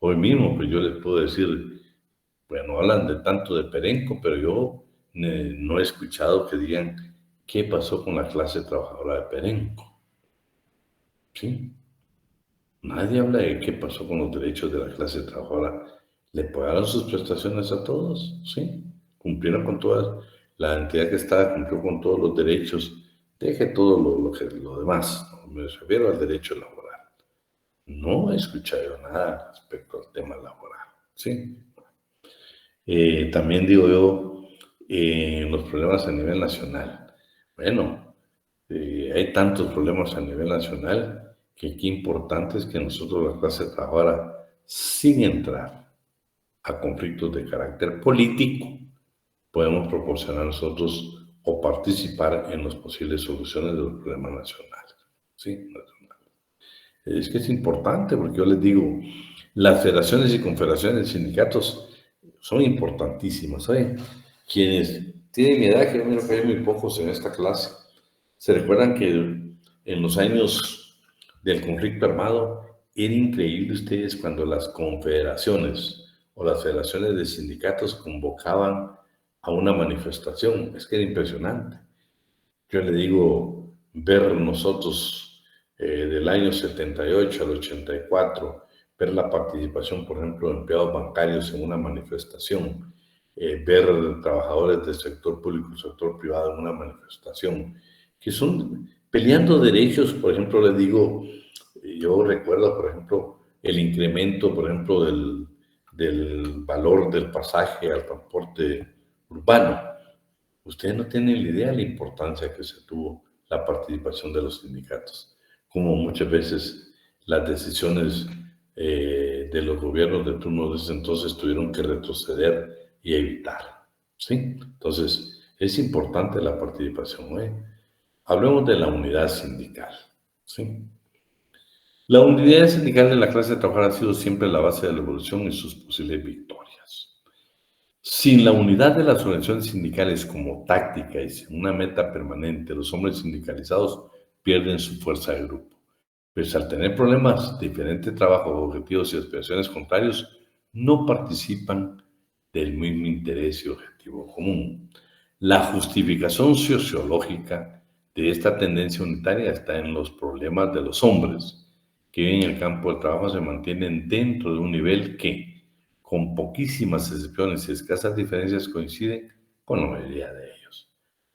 Hoy mismo, pues yo les puedo decir, bueno, hablan de tanto de Perenco, pero yo no he escuchado que digan qué pasó con la clase trabajadora de Perenco. ¿Sí? Nadie habla de qué pasó con los derechos de la clase trabajadora. ¿Le pagaron sus prestaciones a todos? ¿Sí? ¿Cumplieron con todas? La entidad que estaba cumplió con todos los derechos. Deje todo lo demás. ¿No? Me refiero al derecho laboral. No he escuchado nada respecto al tema laboral. ¿Sí? También digo yo, los problemas a nivel nacional. Bueno, hay tantos problemas a nivel nacional que qué importante es que nosotros, la clase trabajadora, sin entrar a conflictos de carácter político, podemos proporcionar nosotros o participar en las posibles soluciones de los problemas nacionales. ¿Sí? Es que es importante porque yo les digo, las federaciones y confederaciones de sindicatos son importantísimas. Quienes tienen mi edad, que yo miro que hay muy pocos en esta clase, se recuerdan que en los años del conflicto armado era increíble ustedes cuando las confederaciones o las federaciones de sindicatos convocaban a una manifestación. Es que era impresionante. Yo le digo, ver nosotros del año 78 al 84, ver la participación, por ejemplo, de empleados bancarios en una manifestación, ver trabajadores del sector público y sector privado en una manifestación, que son peleando derechos. Por ejemplo, les digo, yo recuerdo, por ejemplo, el incremento, por ejemplo, del valor del pasaje al transporte urbano. Ustedes no tienen la idea de la importancia que se tuvo la participación de los sindicatos, como muchas veces las decisiones de los gobiernos de turno de ese entonces tuvieron que retroceder y evitar, ¿sí? Entonces, es importante la participación. Hablemos de la unidad sindical, ¿sí? La unidad sindical de la clase trabajadora ha sido siempre la base de la evolución y sus posibles victorias. Sin la unidad de las organizaciones sindicales como táctica y sin una meta permanente, los hombres sindicalizados pierden su fuerza de grupo. Pues al tener problemas, diferentes trabajos, objetivos y aspiraciones contrarios, no participan del mismo interés y objetivo común. La justificación sociológica de esta tendencia unitaria está en los problemas de los hombres que en el campo del trabajo se mantienen dentro de un nivel que, con poquísimas excepciones y escasas diferencias, coinciden con la mayoría de ellos.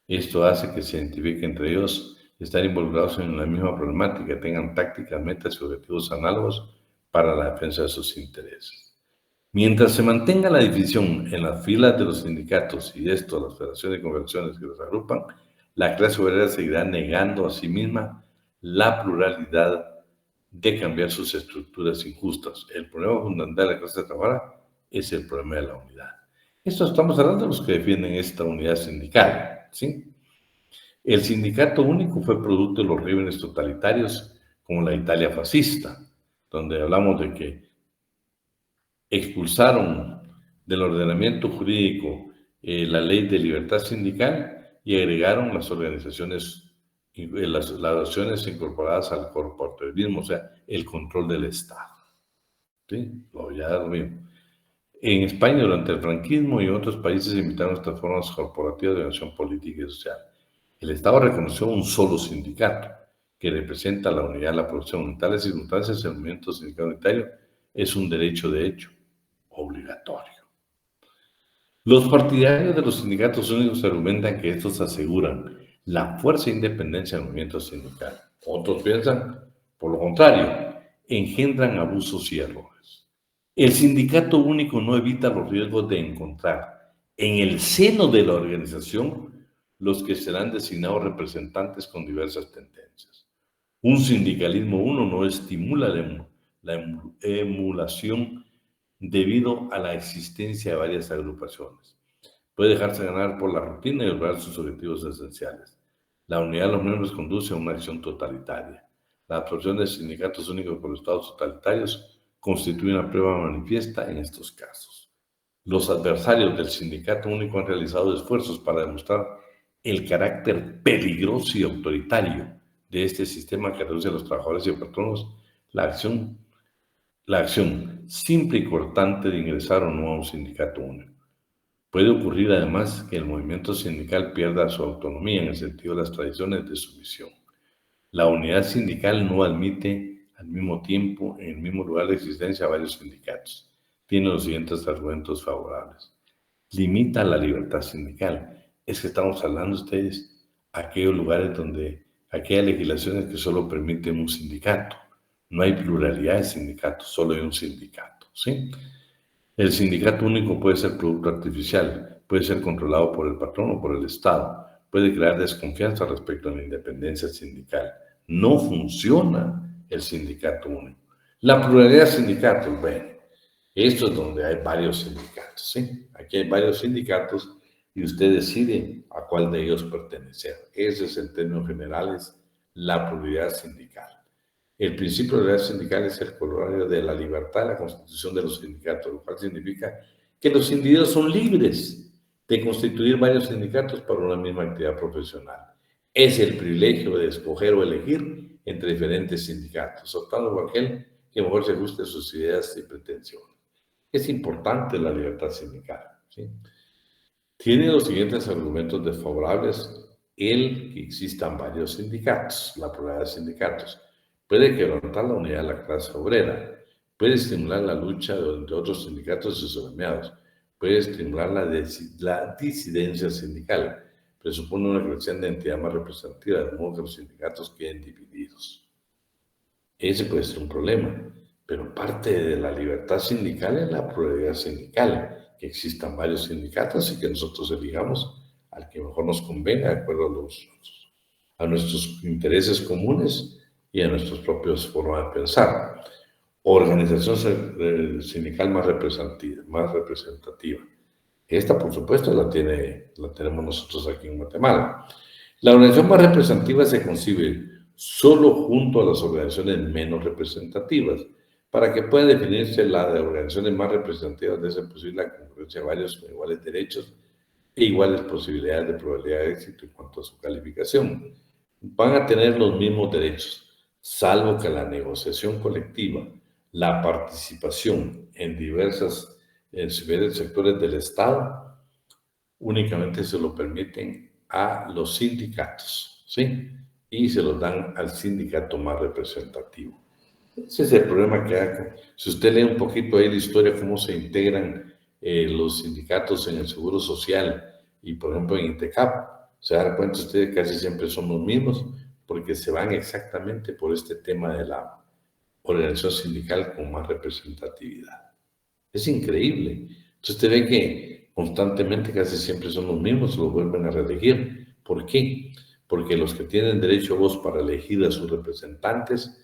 Esto hace que se identifique entre ellos estar involucrados en la misma problemática, tengan tácticas, metas y objetivos análogos para la defensa de sus intereses. Mientras se mantenga la división en las filas de los sindicatos y esto las federaciones y confederaciones que los agrupan, la clase obrera seguirá negando a sí misma la pluralidad de cambiar sus estructuras injustas. El problema fundamental de la clase trabajadora es el problema de la unidad. Esto estamos hablando de los que defienden esta unidad sindical, ¿sí? El sindicato único fue producto de los regímenes totalitarios como la Italia fascista, donde hablamos de que expulsaron del ordenamiento jurídico la ley de libertad sindical y agregaron las organizaciones, las acciones incorporadas al corporativismo, o sea, el control del Estado. ¿Sí? Ya lo mismo. En España, durante el franquismo y en otros países se imitaron estas formas corporativas de acción política y social. El Estado reconoció un solo sindicato que representa la unidad de la producción. En tales circunstancias, el movimiento sindical unitario es un derecho de hecho obligatorio. Los partidarios de los sindicatos únicos argumentan que estos aseguran la fuerza e independencia del movimiento sindical. Otros piensan, por lo contrario, engendran abusos y errores. El sindicato único no evita los riesgos de encontrar en el seno de la organización los que serán designados representantes con diversas tendencias. Un sindicalismo uno no estimula la emulación debido a la existencia de varias agrupaciones. Puede dejarse ganar por la rutina y lograr sus objetivos esenciales. La unidad de los miembros conduce a una acción totalitaria. La absorción de sindicatos únicos por los estados totalitarios constituye una prueba manifiesta en estos casos. Los adversarios del sindicato único han realizado esfuerzos para demostrar el carácter peligroso y autoritario de este sistema que reduce a los trabajadores y patronos la acción simple y cortante de ingresar o no a un sindicato único. Puede ocurrir además que el movimiento sindical pierda su autonomía en el sentido de las tradiciones de su misión. La unidad sindical no admite al mismo tiempo en el mismo lugar de existencia a varios sindicatos. Tiene los siguientes argumentos favorables. Limita la libertad sindical. Es que estamos hablando ustedes aquellos lugares donde aquellas legislaciones que solo permiten un sindicato. No hay pluralidad de sindicatos, solo hay un sindicato, ¿sí? El sindicato único puede ser producto artificial, puede ser controlado por el patrón o por el Estado, puede crear desconfianza respecto a la independencia sindical. No funciona el sindicato único. La pluralidad de sindicatos, bueno, esto es donde hay varios sindicatos, ¿sí? Aquí hay varios sindicatos y usted decide a cuál de ellos pertenecer. Ese es en términos generales la pluralidad sindical. El principio de la pluralidad sindical es el corolario de la libertad de la constitución de los sindicatos, lo cual significa que los individuos son libres de constituir varios sindicatos para una misma actividad profesional. Es el privilegio de escoger o elegir entre diferentes sindicatos, optando por aquel que mejor se ajuste a sus ideas y pretensiones. Es importante la libertad sindical, ¿sí? Tiene los siguientes argumentos desfavorables el que existan varios sindicatos, la pluralidad de sindicatos. Puede quebrantar la unidad de la clase obrera, puede estimular la lucha de otros sindicatos y sus aliados, puede estimular la disidencia sindical, presupone una creciente entidad más representativa, de modo que los sindicatos queden divididos. Ese puede ser un problema, pero parte de la libertad sindical es la pluralidad sindical, que existan varios sindicatos y que nosotros elijamos al que mejor nos convenga, de acuerdo a nuestros intereses comunes y a nuestras propias formas de pensar. Organización sindical más representativa. Esta, por supuesto, la tenemos nosotros aquí en Guatemala. La organización más representativa se concibe solo junto a las organizaciones menos representativas. Para que pueda definirse la de organizaciones más representativas, debe ser posible la concurrencia de varios con iguales derechos e iguales posibilidades de probabilidad de éxito en cuanto a su calificación. Van a tener los mismos derechos, salvo que la negociación colectiva, la participación en diversos sectores del Estado, únicamente se lo permiten a los sindicatos, ¿sí? Y se los dan al sindicato más representativo. Ese es el problema que hay. Si usted lee un poquito ahí la historia, cómo se integran los sindicatos en el Seguro Social y, por ejemplo, en INTECAP, se dan cuenta ustedes que casi siempre son los mismos, porque se van exactamente por este tema de la organización sindical con más representatividad. Es increíble. Entonces usted ve que constantemente casi siempre son los mismos, los vuelven a reelegir. ¿Por qué? Porque los que tienen derecho a voz para elegir a sus representantes,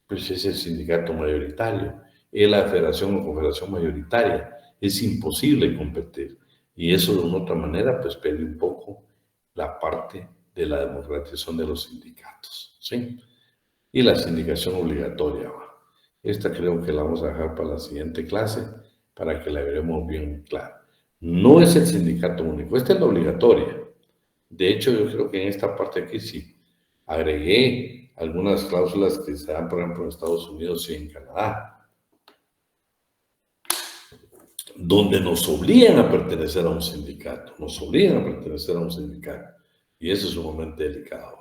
pues es el sindicato mayoritario, es la federación o confederación mayoritaria. Es imposible competir. Y eso de una u otra manera, pues pierde un poco la parte de la democratización de los sindicatos, ¿sí? Y la sindicación obligatoria. Esta creo que la vamos a dejar para la siguiente clase, para que la veremos bien clara. No es el sindicato único, esta es la obligatoria. De hecho, yo creo que en esta parte aquí sí agregué algunas cláusulas que se dan, por ejemplo, en Estados Unidos y en Canadá, donde nos obligan a pertenecer a un sindicato, y eso es sumamente delicado.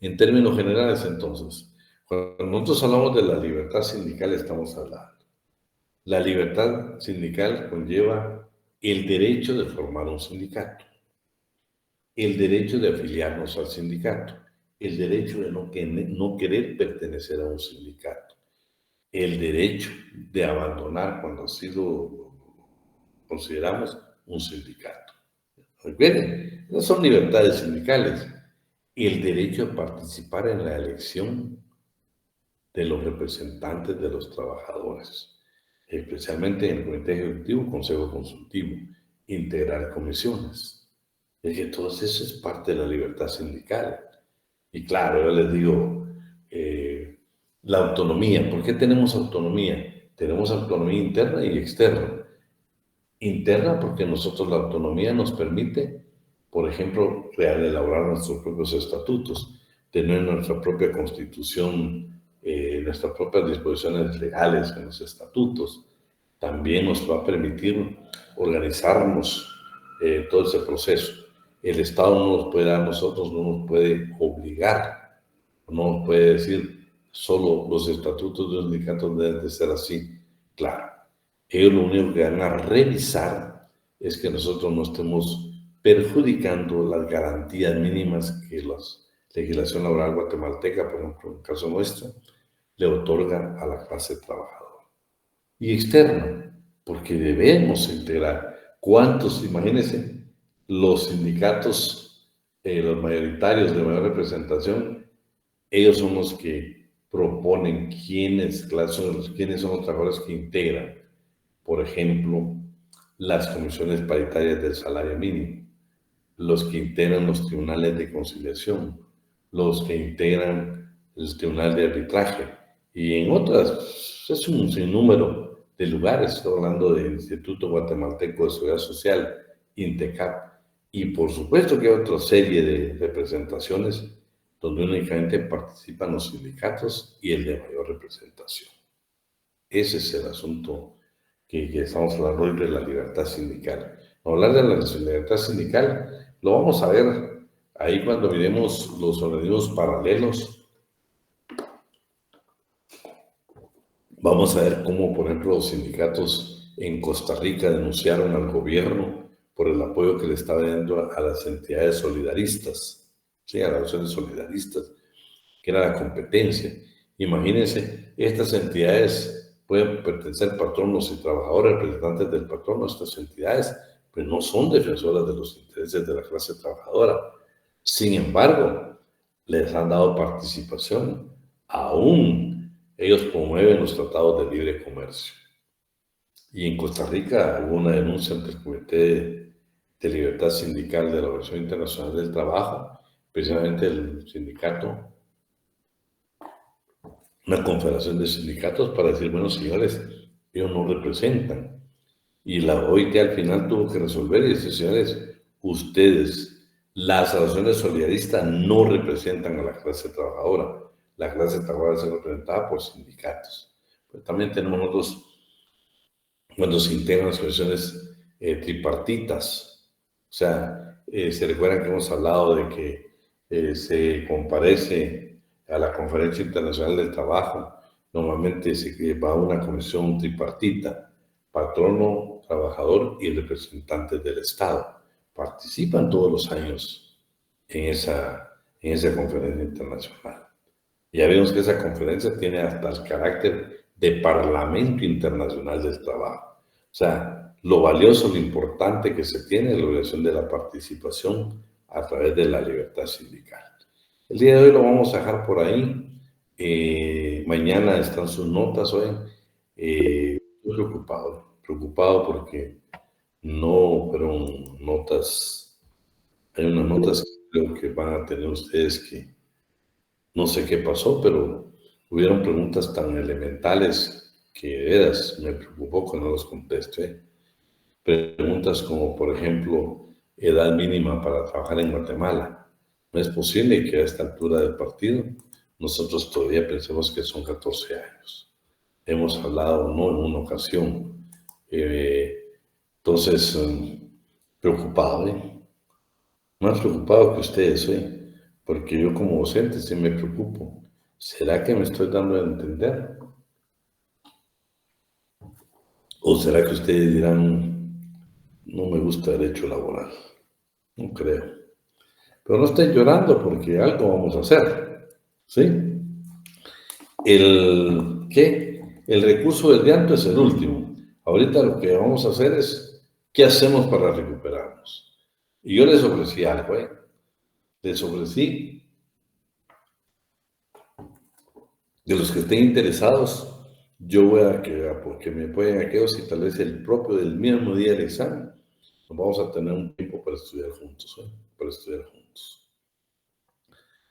En términos generales, entonces, cuando nosotros hablamos de la libertad sindical, estamos hablando. La libertad sindical conlleva el derecho de formar un sindicato, el derecho de afiliarnos al sindicato, el derecho de no querer pertenecer a un sindicato, el derecho de abandonar cuando así lo consideramos un sindicato. ¿Recuerden? Esas son libertades sindicales. El derecho a participar en la elección de los representantes de los trabajadores, especialmente en el comité ejecutivo, consejo consultivo, integrar comisiones. Es que todo eso es parte de la libertad sindical. Y claro, yo les digo, la autonomía. ¿Por qué tenemos autonomía? Tenemos autonomía interna y externa. Interna porque nosotros la autonomía nos permite, por ejemplo, elaborar nuestros propios estatutos, tener nuestra propia constitución, nuestras propias disposiciones legales en los estatutos. También nos va a permitir organizarnos todo ese proceso. El Estado no nos puede dar a nosotros, no nos puede obligar, no nos puede decir solo los estatutos de los sindicatos deben de ser así. Claro, ellos lo único que van a revisar es que nosotros no estemos perjudicando las garantías mínimas que la legislación laboral guatemalteca, por ejemplo, en el caso nuestro, le otorga a la clase trabajadora. Y externa, porque debemos integrar. ¿Cuántos, imagínense, los sindicatos, los mayoritarios de mayor representación, ellos son los que proponen quiénes son los trabajadores que integran, por ejemplo, las comisiones paritarias del salario mínimo, los que integran los tribunales de conciliación, los que integran el tribunal de arbitraje, y en otras, es un sinnúmero de lugares. Estoy hablando del Instituto Guatemalteco de Seguridad Social, INTECAP, y por supuesto que hay otra serie de representaciones donde únicamente participan los sindicatos y el de mayor representación. Ese es el asunto que estamos hablando hoy de la libertad sindical. Hablar de la libertad sindical lo vamos a ver ahí cuando miremos los organismos paralelos. Vamos a ver cómo, por ejemplo, los sindicatos en Costa Rica denunciaron al gobierno por el apoyo que le estaba dando a las entidades solidaristas, ¿sí? A las acciones solidaristas, que era la competencia. Imagínense, estas entidades pueden pertenecer patronos y trabajadores, representantes del patrono. Estas entidades pues no son defensoras de los intereses de la clase trabajadora. Sin embargo, les han dado participación. Aún ellos promueven los tratados de libre comercio. Y en Costa Rica hubo una denuncia ante el Comité de Libertad Sindical de la Organización Internacional del Trabajo, precisamente el sindicato, una confederación de sindicatos, para decir, bueno, señores, ellos no representan. Y la OIT al final tuvo que resolver y decir, señores, ustedes, las asociaciones solidaristas, no representan a la clase trabajadora. La clase trabajadora es representada por sindicatos. Pero también tenemos nosotros, cuando se integran asociaciones tripartitas, o sea, se recuerdan que hemos hablado de que se comparece a la Conferencia Internacional del Trabajo. Normalmente se va a una comisión tripartita, patrono, trabajador y representantes del Estado. Participan todos los años en esa conferencia internacional. Ya vemos que esa conferencia tiene hasta el carácter de Parlamento Internacional del Trabajo. O sea, lo valioso, lo importante que se tiene es la obligación de la participación a través de la libertad sindical. El día de hoy lo vamos a dejar por ahí. Mañana están sus notas hoy. Estoy preocupado porque no fueron notas. Hay unas notas que creo que van a tener ustedes que no sé qué pasó, pero hubieron preguntas tan elementales que de veras me preocupó que no los contesté. Preguntas como, por ejemplo, edad mínima para trabajar en Guatemala. No es posible que a esta altura del partido nosotros todavía pensemos que son 14 años. Hemos hablado, no en una ocasión. Entonces, preocupado, más preocupado que ustedes, porque yo como docente sí me preocupo. ¿Será que me estoy dando a entender? ¿O será que ustedes dirán, no me gusta derecho laboral? No creo. Pero no estén llorando porque algo vamos a hacer, ¿sí? El recurso del llanto es el último. Ahorita lo que vamos a hacer es, ¿qué hacemos para recuperarnos? Y yo les ofrecí algo, Les ofrecí, de los que estén interesados, yo voy a que, porque me pueden aquellos y tal vez el propio del mismo día del examen, nos vamos a tener un tiempo para estudiar juntos, para estudiar juntos.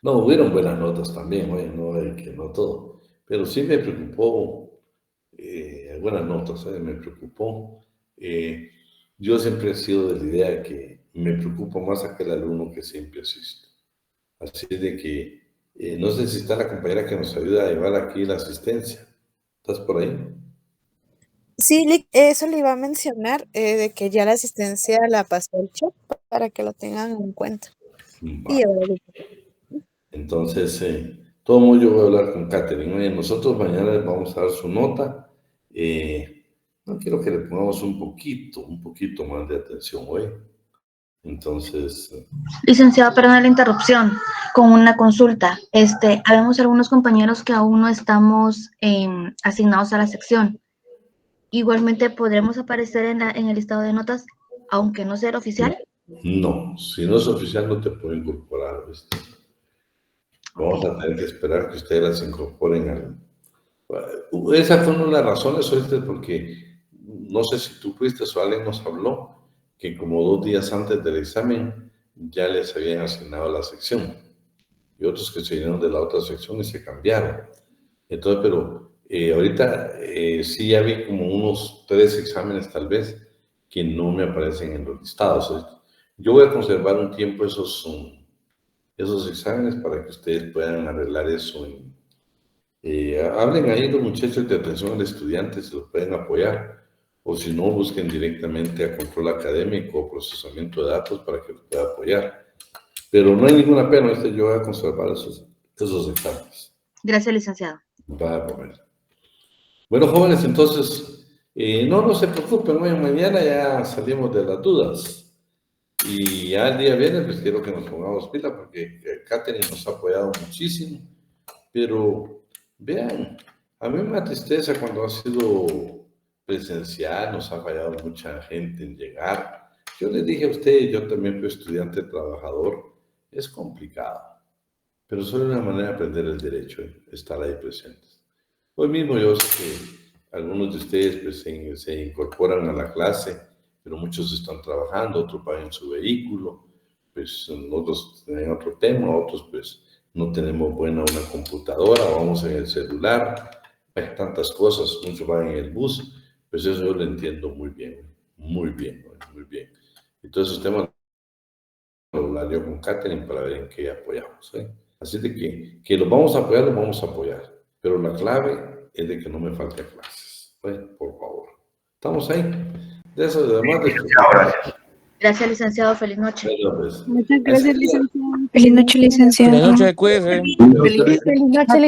No, hubieron buenas notas también, no hay que no todo, pero sí me preocupó, buenas notas, me preocupó. Yo siempre he sido de la idea de que me preocupa más aquel alumno que siempre asiste. Así de que, no sé si está la compañera que nos ayuda a llevar aquí la asistencia. ¿Estás por ahí? Sí, eso le iba a mencionar, de que ya la asistencia la pasó el chat para que lo tengan en cuenta. Vale. Entonces, todo el mundo yo voy a hablar con Catherine. Nosotros mañana les vamos a dar su nota. No quiero que le pongamos un poquito más de atención hoy. Entonces... Licenciado, perdón la interrupción, con una consulta. Habemos algunos compañeros que aún no estamos asignados a la sección. Igualmente, ¿podremos aparecer en el listado de notas, aunque no sea oficial? No, si no es oficial no te puedo incorporar, ¿viste? Vamos a tener que esperar que ustedes las incorporen al... Esa fue una de las razones, porque no sé si tú fuiste o alguien nos habló que como 2 días antes del examen ya les habían asignado la sección y otros que se vinieron de la otra sección y se cambiaron. Entonces, pero Ahorita sí ya vi como unos 3 exámenes tal vez que no me aparecen en los listados. Yo voy a conservar un tiempo esos exámenes para que ustedes puedan arreglar eso. Hablen ahí los muchachos de atención al estudiante, se los pueden apoyar. O si no, busquen directamente a control académico o procesamiento de datos para que los pueda apoyar. Pero no hay ninguna pena, yo voy a conservar esos exámenes. Gracias, licenciado. Va a comer. Bueno, jóvenes, entonces, no se preocupen, hoy mañana ya salimos de las dudas. Y ya el día viernes, pues quiero que nos pongamos pila, porque Katherine nos ha apoyado muchísimo. Pero, vean, a mí me da tristeza cuando ha sido presencial, nos ha fallado mucha gente en llegar. Yo les dije a ustedes, yo también fui estudiante trabajador, es complicado. Pero solo una manera de aprender el derecho, estar ahí presentes. Hoy mismo yo sé que algunos de ustedes pues, se incorporan a la clase, pero muchos están trabajando, otros van en su vehículo, pues otros tienen otro tema, otros pues no tenemos buena una computadora, vamos en el celular, hay tantas cosas, muchos van en el bus, pues eso yo lo entiendo muy bien, muy bien, muy bien. Entonces usted me lo hablar yo con Katherine para ver en qué apoyamos, Así de que los vamos a apoyar, pero la clave es de que no me falte clases, por favor. ¿Estamos ahí? De eso, de demás. Gracias, licenciado. Feliz noche. Muchas gracias, licenciado. Feliz noche, licenciado. Feliz noche, cuídese. Feliz noche, licenciado.